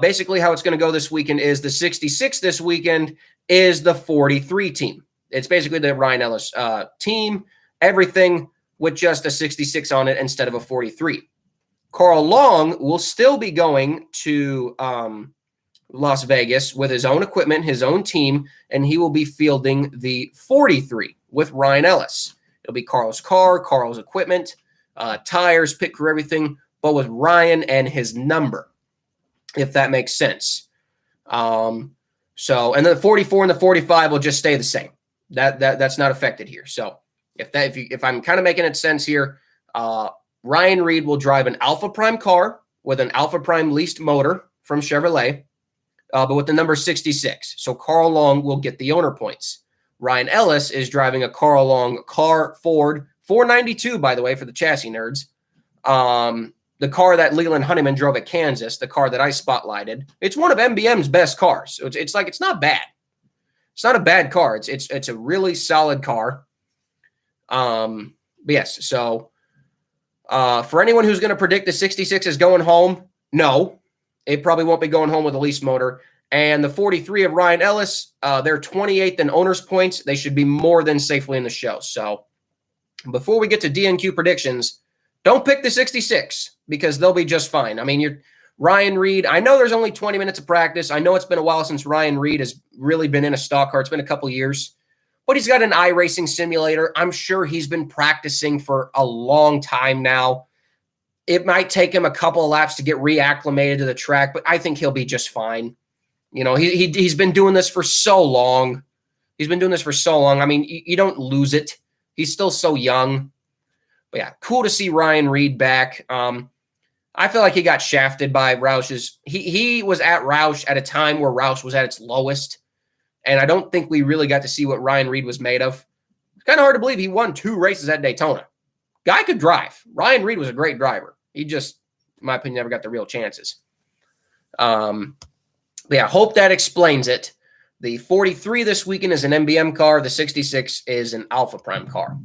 Basically, how it's going to go this weekend is the 66 this weekend is the 43 team. It's basically the Ryan Ellis team, everything with just a 66 on it instead of a 43. Carl Long will still be going to Las Vegas with his own equipment, his own team, and he will be fielding the 43 with Ryan Ellis. It'll be Carl's car, Carl's equipment, tires, pit crew, everything, but with Ryan and his number, if that makes sense. And then the 44 and the 45 will just stay the same. That's not affected here. So if I'm kind of making it sense here, Ryan Reed will drive an Alpha Prime car with an Alpha Prime leased motor from Chevrolet, but with the number 66. So Carl Long will get the owner points. Ryan Ellis is driving a Carl Long car, Ford 492, by the way, for the chassis nerds. The car that Leland Honeyman drove at Kansas, the car that I spotlighted. It's one of MBM's best cars. So it's not bad. It's not a bad car. It's a really solid car. But yes, so for anyone who's going to predict the 66 is going home, no, it probably won't be going home with a lease motor. And the 43 of Ryan Ellis, they're 28th in owner's points. They should be more than safely in the show. So before we get to DNQ predictions, don't pick the 66 because they'll be just fine. I mean, you're Ryan Reed. I know there's only 20 minutes of practice. I know it's been a while since Ryan Reed has really been in a stock car. It's been a couple years. But he's got an iRacing simulator. I'm sure he's been practicing for a long time now. It might take him a couple of laps to get reacclimated to the track, but I think he'll be just fine. You know, he's been doing this for so long. I mean, you don't lose it. He's still so young. But yeah, cool to see Ryan Reed back. I feel like he got shafted by Roush's. He was at Roush at a time where Roush was at its lowest. And I don't think we really got to see what Ryan Reed was made of. It's kind of hard to believe he won 2 races at Daytona. Guy could drive. Ryan Reed was a great driver. He just, in my opinion, never got the real chances. But yeah, hope that explains it. The 43 this weekend is an MBM car. The 66 is an Alpha Prime car.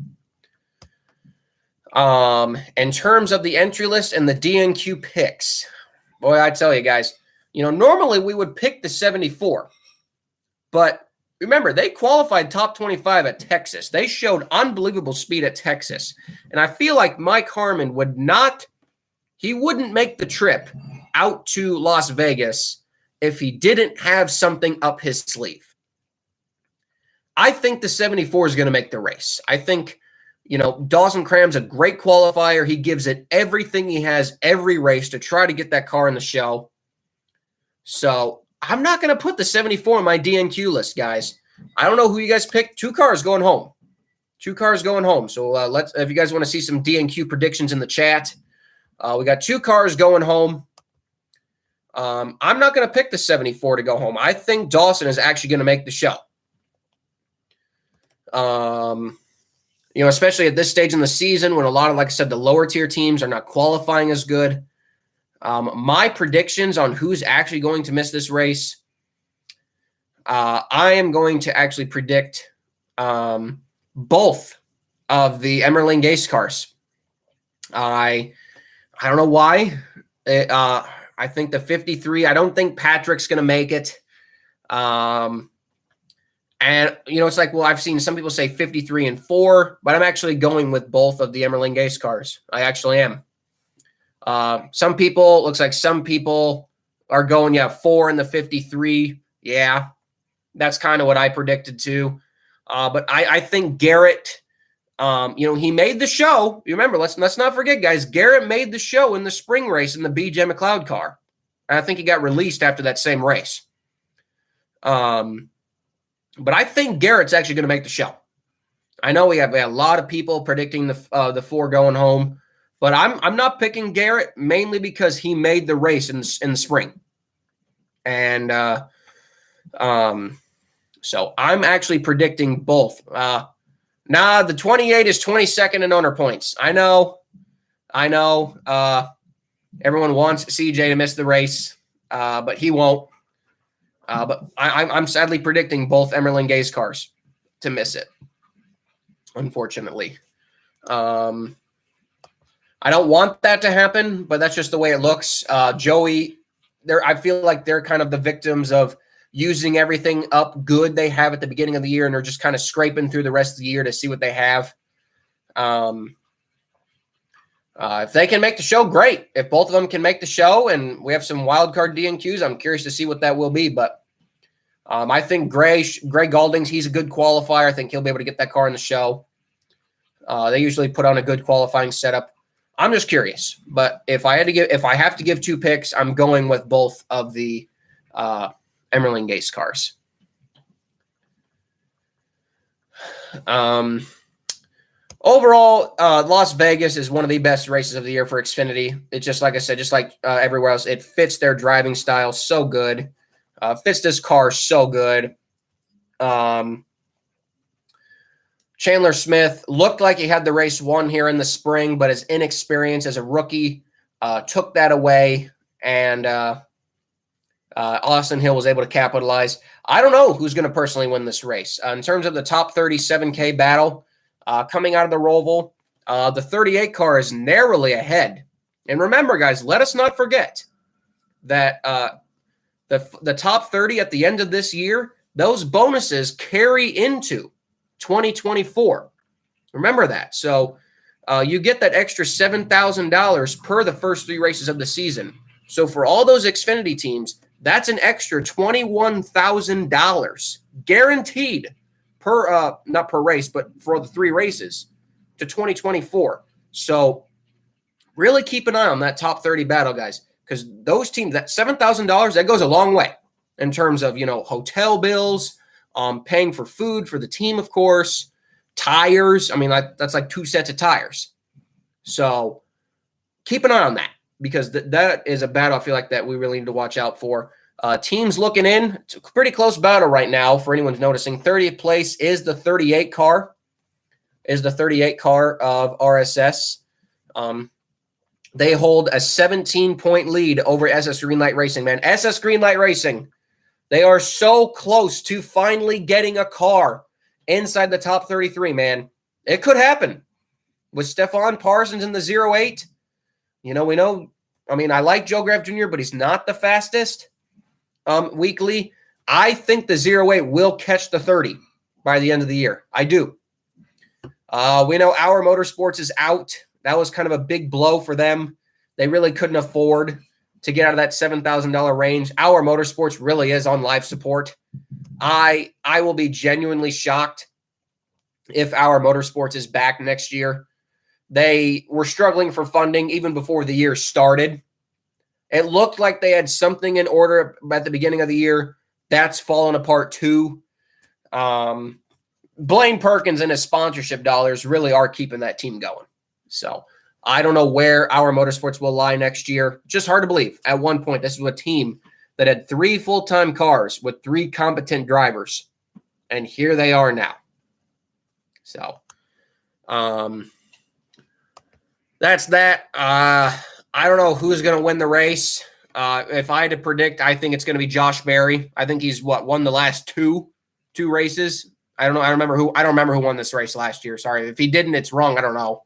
In terms of the entry list and the DNQ picks, boy, I tell you guys, normally we would pick the 74. But remember, they qualified top 25 at Texas. They showed unbelievable speed at Texas. And I feel like Mike Harmon wouldn't make the trip out to Las Vegas if he didn't have something up his sleeve. I think the 74 is going to make the race. I think, Dawson Cram's a great qualifier. He gives it everything he has every race to try to get that car in the show. So I'm not going to put the 74 on my DNQ list, guys. I don't know who you guys picked. 2 cars going home. So if you guys want to see some DNQ predictions in the chat, we got 2 cars going home. I'm not going to pick the 74 to go home. I think Dawson is actually going to make the show. Especially at this stage in the season when a lot of, like I said, the lower tier teams are not qualifying as good. My predictions on who's actually going to miss this race, I am going to actually predict both of the Emmerling Gase cars. I don't know why. I think the 53, I don't think Patrick's going to make it. It's like, well, I've seen some people say 53 and 4, but I'm actually going with both of the Emmerling Gase cars. I actually am. Some people are going, 4 in the 53. Yeah, that's kind of what I predicted too. But I think Garrett, he made the show. You remember, let's not forget, guys, Garrett made the show in the spring race in the BJ McLeod car. And I think he got released after that same race. But I think Garrett's actually going to make the show. I know we have a lot of people predicting the 4 going home. But I'm not picking Garrett mainly because he made the race in the spring. And so I'm actually predicting both. The 28 is 22nd in owner points. I know. Everyone wants CJ to miss the race, but he won't. But I'm sadly predicting both Emmerling Gase cars to miss it, unfortunately. I don't want that to happen, but that's just the way it looks. Joey, I feel like they're kind of the victims of using everything up good they have at the beginning of the year, and they're just kind of scraping through the rest of the year to see what they have. If they can make the show, great. If both of them can make the show and we have some wild card DNQs, I'm curious to see what that will be. But I think Gray Galdings, he's a good qualifier. I think he'll be able to get that car in the show. They usually put on a good qualifying setup. I'm just curious. But if I have to give two picks, I'm going with both of the Emerling Gase cars. Overall, Las Vegas is one of the best races of the year for Xfinity. It's just like I said, just like everywhere else, it fits their driving style so good. Fits this car so good. Chandler Smith looked like he had the race won here in the spring, but his inexperience as a rookie took that away, and Austin Hill was able to capitalize. I don't know who's going to personally win this race. In terms of the top 37K battle, coming out of the Roval, the 38 car is narrowly ahead. And remember, guys, let us not forget that the top 30 at the end of this year, those bonuses carry into 2024. Remember that. So you get that extra $7,000 per the first three races of the season. So for all those Xfinity teams, that's an extra $21,000 guaranteed per not per race, but for the three races to 2024. So really keep an eye on that top 30 battle, guys, because those teams, that $7,000, that goes a long way in terms of, hotel bills, paying for food for the team, of course, tires. I mean, that's like 2 sets of tires. So keep an eye on that, because that is a battle I feel like that we really need to watch out for. Teams looking in, it's a pretty close battle right now for anyone's noticing. 30th place is the 38 car, of RSS. They hold a 17-point lead over SS Greenlight Racing, man. SS Greenlight Racing, they are so close to finally getting a car inside the top 33, man. It could happen with Stefan Parsons in the 08. We know, I like Joe Graf Jr., but he's not the fastest. Weekly, I think the 08 will catch the 30 by the end of the year. I do. We know Our Motorsports is out. That was kind of a big blow for them. They really couldn't afford to get out of that $7,000 range. Our Motorsports really is on life support. I will be genuinely shocked if Our Motorsports is back next year. They were struggling for funding even before the year started. It looked like they had something in order at the beginning of the year. That's fallen apart too. Blaine Perkins and his sponsorship dollars really are keeping that team going. So I don't know where Our Motorsports will lie next year. Just hard to believe. At one point, this was a team that had 3 full-time cars with 3 competent drivers. And here they are now. So that's that. I don't know who's going to win the race. If I had to predict, I think it's going to be Josh Berry. I think he's won the last two races. I don't know. I don't remember who won this race last year. Sorry. If he didn't, it's wrong. I don't know.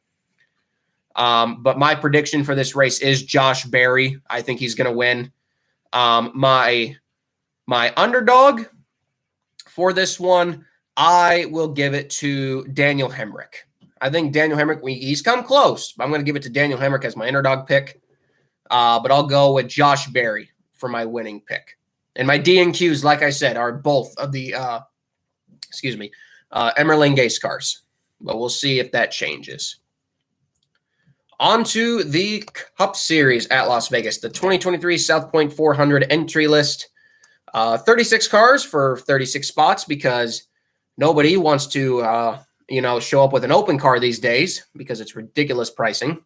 But my prediction for this race is Josh Berry. I think he's going to win. My underdog for this one, I will give it to Daniel Hemrick. I think Daniel Hemrick, he's come close. But I'm going to give it to Daniel Hemrick as my underdog pick. But I'll go with Josh Berry for my winning pick. And my DNQs, like I said, are both of the Emerling Gase cars. But we'll see if that changes. On to the Cup Series at Las Vegas, the 2023 South Point 400 entry list. 36 cars for 36 spots because nobody wants to show up with an open car these days because it's ridiculous pricing.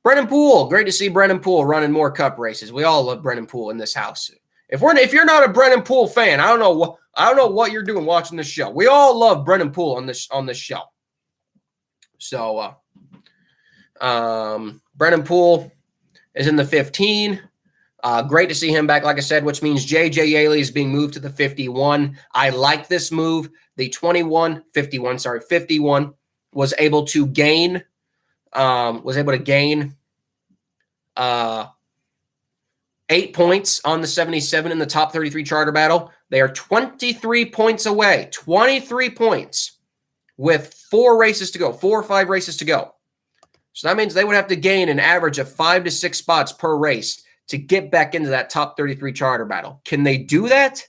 Brennan Poole, great to see Brennan Poole running more Cup races. We all love Brennan Poole in this house. If you're not a Brennan Poole fan, I don't know what you're doing watching this show. We all love Brennan Poole on this show. So Brennan Poole is in the 15. Great to see him back, like I said, which means J.J. Yaley is being moved to the 51. I like this move. The 51 was able to gain was able to gain 8 points on the 77 in the top 33 charter battle. They are 23 points away, 23 points with 4 races to go, 4 or 5 races to go. So that means they would have to gain an average of 5 to 6 spots per race to get back into that top 33 charter battle. Can they do that?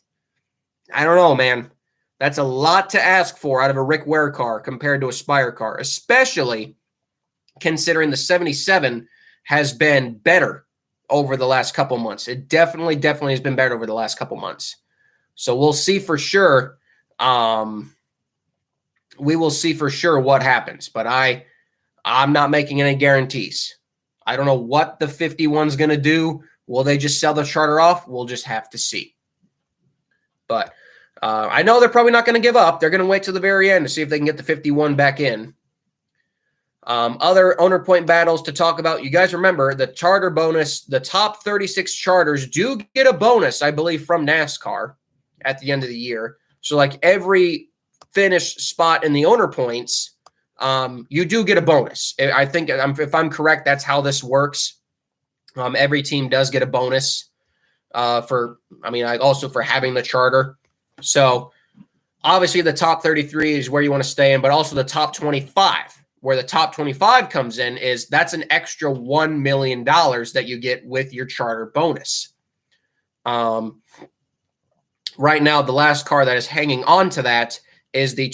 I don't know, man. That's a lot to ask for out of a Rick Ware car compared to a Spire car, especially considering the 77 has been better over the last couple months. It definitely has been better over the last couple months. So we'll see for sure. We will see for sure what happens, but I'm not making any guarantees. I don't know what the 51's going to do. Will they just sell the charter off? We'll just have to see. But I know they're probably not going to give up. They're going to wait till the very end to see if they can get the 51 back in. Other owner point battles to talk about. You guys remember the charter bonus. The top 36 charters do get a bonus, I believe, from NASCAR at the end of the year. So like every finished spot in the owner points, you do get a bonus. I think if I'm correct, that's how this works. Every team does get a bonus also for having the charter. So obviously the top 33 is where you want to stay in, but also the top 25. Where the top 25 comes in that's an extra $1 million that you get with your charter bonus. Right now, the last car that is hanging on to that is the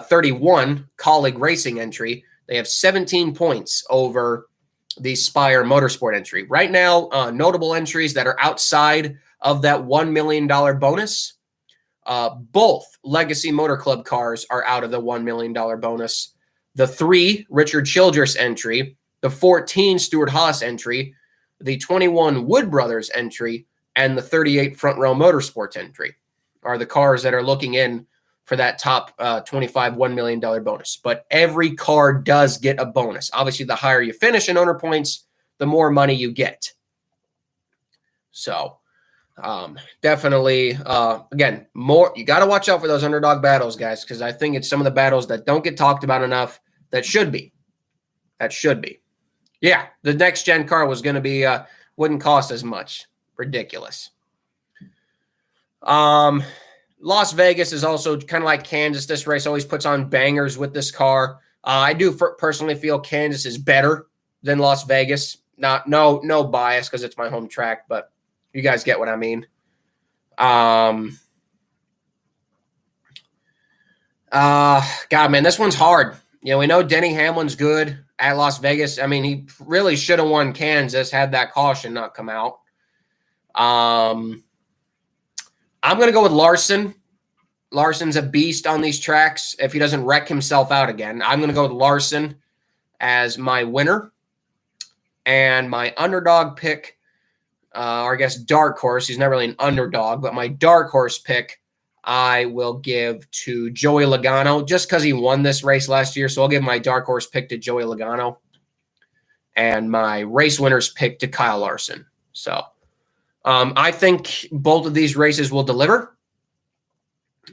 31 Colleague Racing entry. They have 17 points over the Spire Motorsport entry. Right now, notable entries that are outside of that $1 million bonus. Both Legacy Motor Club cars are out of the $1 million bonus. The 3 Richard Childress entry, the 14 Stuart Haas entry, the 21 Wood Brothers entry, and the 38 Front Row Motorsports entry are the cars that are looking in for that top 25 $1 million bonus. But every car does get a bonus. Obviously, the higher you finish in owner points, the more money you get. So definitely, again, more. You got to watch out for those underdog battles, guys, because I think it's some of the battles that don't get talked about enough. That should be. Yeah, the next gen car was going to be wouldn't cost as much. Ridiculous. Las Vegas is also kind of like Kansas. This race always puts on bangers with this car. I do personally feel Kansas is better than Las Vegas. No bias because it's my home track, but you guys get what I mean. God, man, this one's hard. We know Denny Hamlin's good at Las Vegas. I mean, he really should have won Kansas had that caution not come out. I'm going to go with Larson. Larson's a beast on these tracks. If he doesn't wreck himself out again, I'm going to go with Larson as my winner. And my underdog pick, or I guess dark horse, he's not really an underdog, but my dark horse pick, I will give to Joey Logano just because he won this race last year. So I'll give my dark horse pick to Joey Logano and my race winner's pick to Kyle Larson. So I think both of these races will deliver.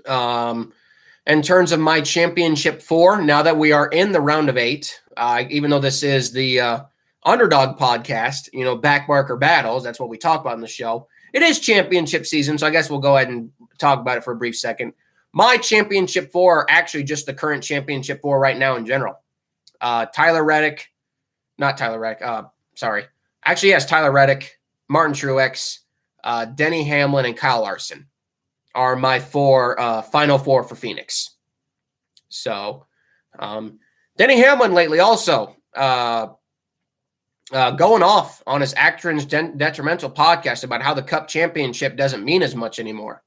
In terms of my championship 4, now that we are in the round of 8, even though this is the underdog podcast, backmarker battles, that's what we talk about in the show. It is championship season, so I guess we'll go ahead and talk about it for a brief second. My championship 4 are actually just the current championship 4 right now in general. Tyler Reddick, Tyler Reddick, Martin Truex, Denny Hamlin, and Kyle Larson are my 4 final 4 for Phoenix. So Denny Hamlin lately also going off on his Actron's Detrimental podcast about how the Cup Championship doesn't mean as much anymore.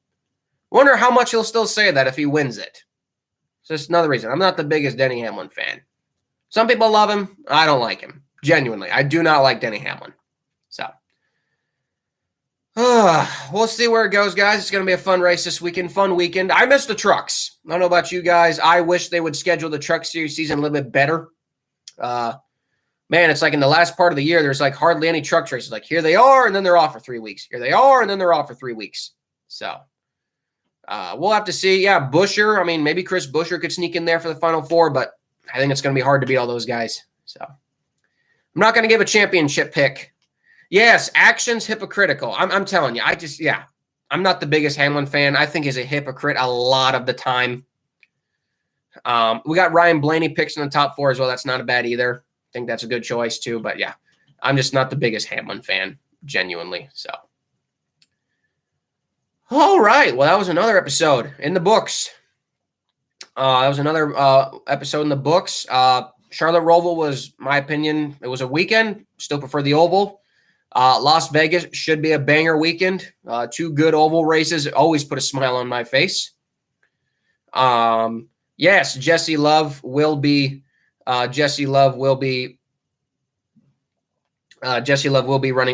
Wonder how much he'll still say that if he wins it. So it's another reason. I'm not the biggest Denny Hamlin fan. Some people love him. I don't like him. Genuinely. I do not like Denny Hamlin. So we'll see where it goes, guys. It's going to be a fun race this weekend. Fun weekend. I miss the trucks. I don't know about you guys. I wish they would schedule the Truck Series season a little bit better. Man, it's like in the last part of the year, there's like hardly any truck races. Like here they are, and then they're off for 3 weeks. Here they are, and then they're off for 3 weeks. So we'll have to see. Yeah, Buescher. I mean, maybe Chris Buescher could sneak in there for the Final 4, but I think it's going to be hard to beat all those guys. So I'm not going to give a championship pick. Yes, action's hypocritical. I'm telling you. I'm not the biggest Hamlin fan. I think he's a hypocrite a lot of the time. We got Ryan Blaney picks in the top 4 as well. That's not a bad either. I think that's a good choice too. But yeah, I'm just not the biggest Hamlin fan, genuinely. So, all right. Well, that was another episode in the books. That was another episode in the books. Charlotte Roval was, my opinion, it was a weekend. Still prefer the oval. Las Vegas should be a banger weekend. 2 good oval races always put a smile on my face. Yes, Jesse Love will be running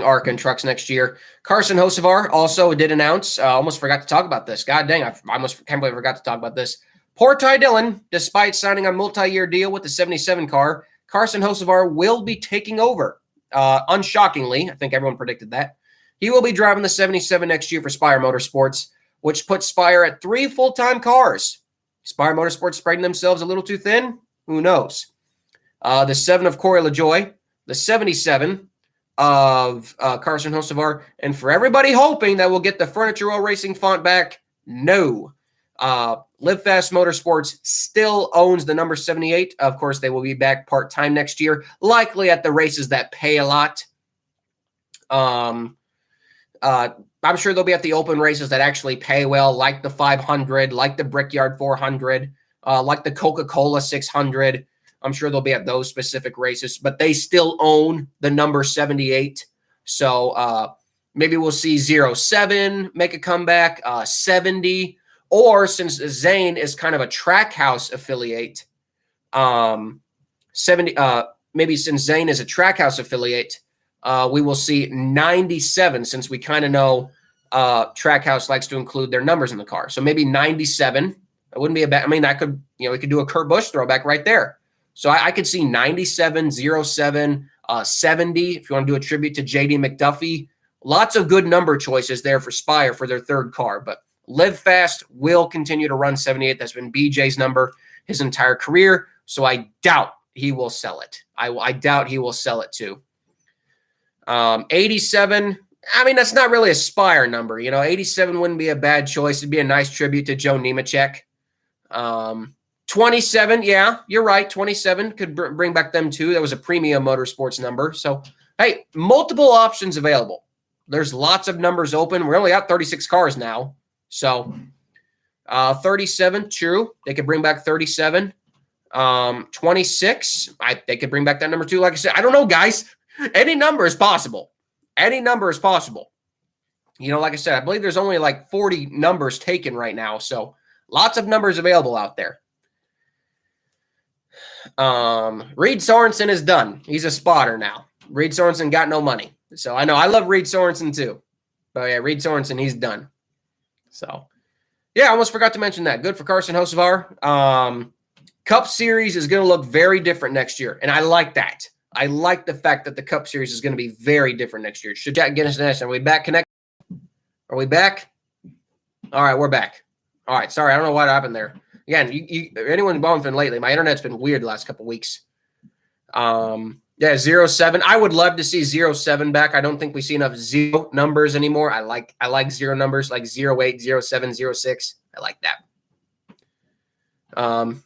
ARCA and trucks next year. Carson Hocevar also did announce. Almost forgot to talk about this. God dang, I almost can't believe I forgot to talk about this. Poor Ty Dillon, despite signing a multi-year deal with the 77 car, Carson Hocevar will be taking over. Unshockingly, I think everyone predicted that. He will be driving the 77 next year for Spire Motorsports, which puts Spire at 3 full-time cars. Spire Motorsports spreading themselves a little too thin? Who knows? The 7 of Corey LaJoie, the 77 of Carson Hocevar, and for everybody hoping that we'll get the Furniture Row Racing font back, no. Livefast Motorsports still owns the number 78. Of course, they will be back part-time next year, likely at the races that pay a lot. I'm sure they'll be at the open races that actually pay well, like the 500, like the Brickyard 400, like the Coca-Cola 600. I'm sure they'll be at those specific races, but they still own the number 78. So maybe we'll see 07 make a comeback, 70. Or since Zane is kind of a Trackhouse affiliate, maybe since Zane is a Trackhouse affiliate, we will see 97, since we kind of know Trackhouse likes to include their numbers in the car. So maybe 97. That wouldn't be a bad. I mean, that could, we could do a Kurt Busch throwback right there. So I could see 97, 07, 70. If you want to do a tribute to JD McDuffie, lots of good number choices there for Spire for their 3rd car, but Livefast will continue to run 78. That's been BJ's number his entire career. So I doubt he will sell it. I doubt he will sell it too. 87. I mean, that's not really a Spire number. 87 wouldn't be a bad choice. It'd be a nice tribute to Joe Nemechek. 27. Yeah, you're right. 27 could bring back them too. That was a premium motorsports number. So, hey, multiple options available. There's lots of numbers open. We're only at 36 cars now. So 37, true. They could bring back 37. 26, they could bring back that number too. Like I said, I don't know, guys. Any number is possible. Any number is possible. Like I said, I believe there's only like 40 numbers taken right now. So lots of numbers available out there. Reed Sorensen is done. He's a spotter now. Reed Sorensen got no money. So I know I love Reed Sorensen too. But yeah, Reed Sorensen, he's done. So, yeah, I almost forgot to mention that. Good for Carson Hocevar. Cup Series is going to look very different next year, and I like that. I like the fact that the Cup Series is going to be very different next year. Should Jack get us next? Are we back? Are we back? All right, we're back. All right, sorry, I don't know what happened there. Again, anyone bumping lately, my internet's been weird the last couple weeks. Yeah, 07. I would love to see 07 back. I don't think we see enough 0 numbers anymore. I like 0 numbers, like 08, 07, 06. I like that.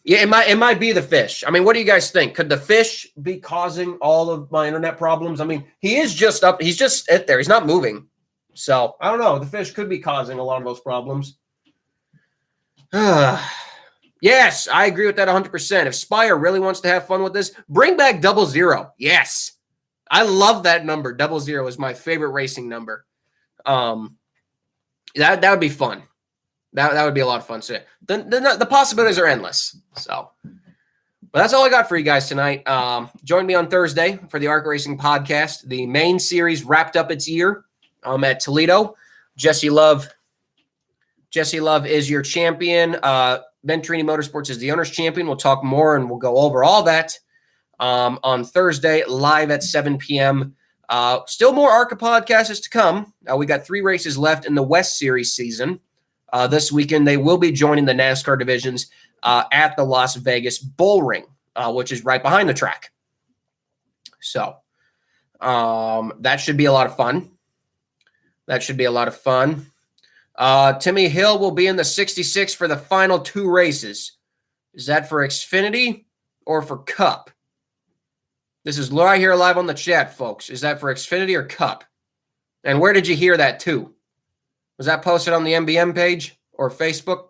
Yeah, it might be the fish. I mean, what do you guys think? Could the fish be causing all of my internet problems? I mean, he is just up. He's just there. He's not moving. So I don't know. The fish could be causing a lot of those problems. Yes, I agree with that 100%. If Spire really wants to have fun with this, bring back 00. Yes. I love that number. 00 is my favorite racing number. That would be fun. That would be a lot of fun. So the possibilities are endless. So, but that's all I got for you guys tonight. Join me on Thursday for the ARCA Racing podcast. The main series wrapped up its year at Toledo. Jesse Love is your champion. Venturini Motorsports is the owner's champion. We'll talk more and we'll go over all that on Thursday live at 7 p.m. Still more ARCA podcasts to come. We got 3 races left in the West Series season. This weekend, they will be joining the NASCAR divisions at the Las Vegas Bull Ring, which is right behind the track. So That should be a lot of fun. Timmy Hill will be in the 66 for the final 2 races. Is that for Xfinity or for Cup? This is right here live on the chat, folks. Is that for Xfinity or Cup? And where did you hear that too? Was that posted on the MBM page or Facebook?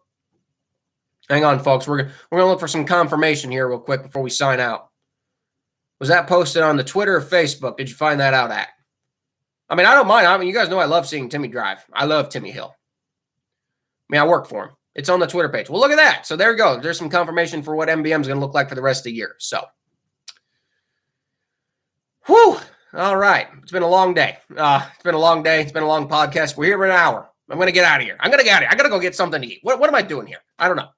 Hang on, folks. We're gonna look for some confirmation here real quick before we sign out. Was that posted on the Twitter or Facebook? Did you find that out at? I mean, I don't mind. I mean, you guys know I love seeing Timmy drive. I love Timmy Hill. I mean, I work for him. It's on the Twitter page. Well, look at that. So there you go. There's some confirmation for what MBM is going to look like for the rest of the year. So, whew. All right. It's been a long day. It's been a long podcast. We're here for an hour. I'm going to get out of here. I got to go get something to eat. What am I doing here? I don't know.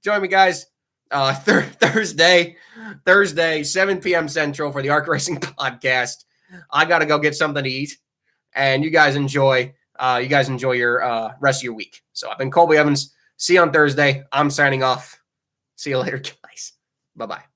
Join me, guys. Thursday, 7 p.m. Central for the ARC Racing podcast. I got to go get something to eat, and you guys enjoy your rest of your week. So I've been Colby Evans. See you on Thursday. I'm signing off. See you later, guys. Bye-bye.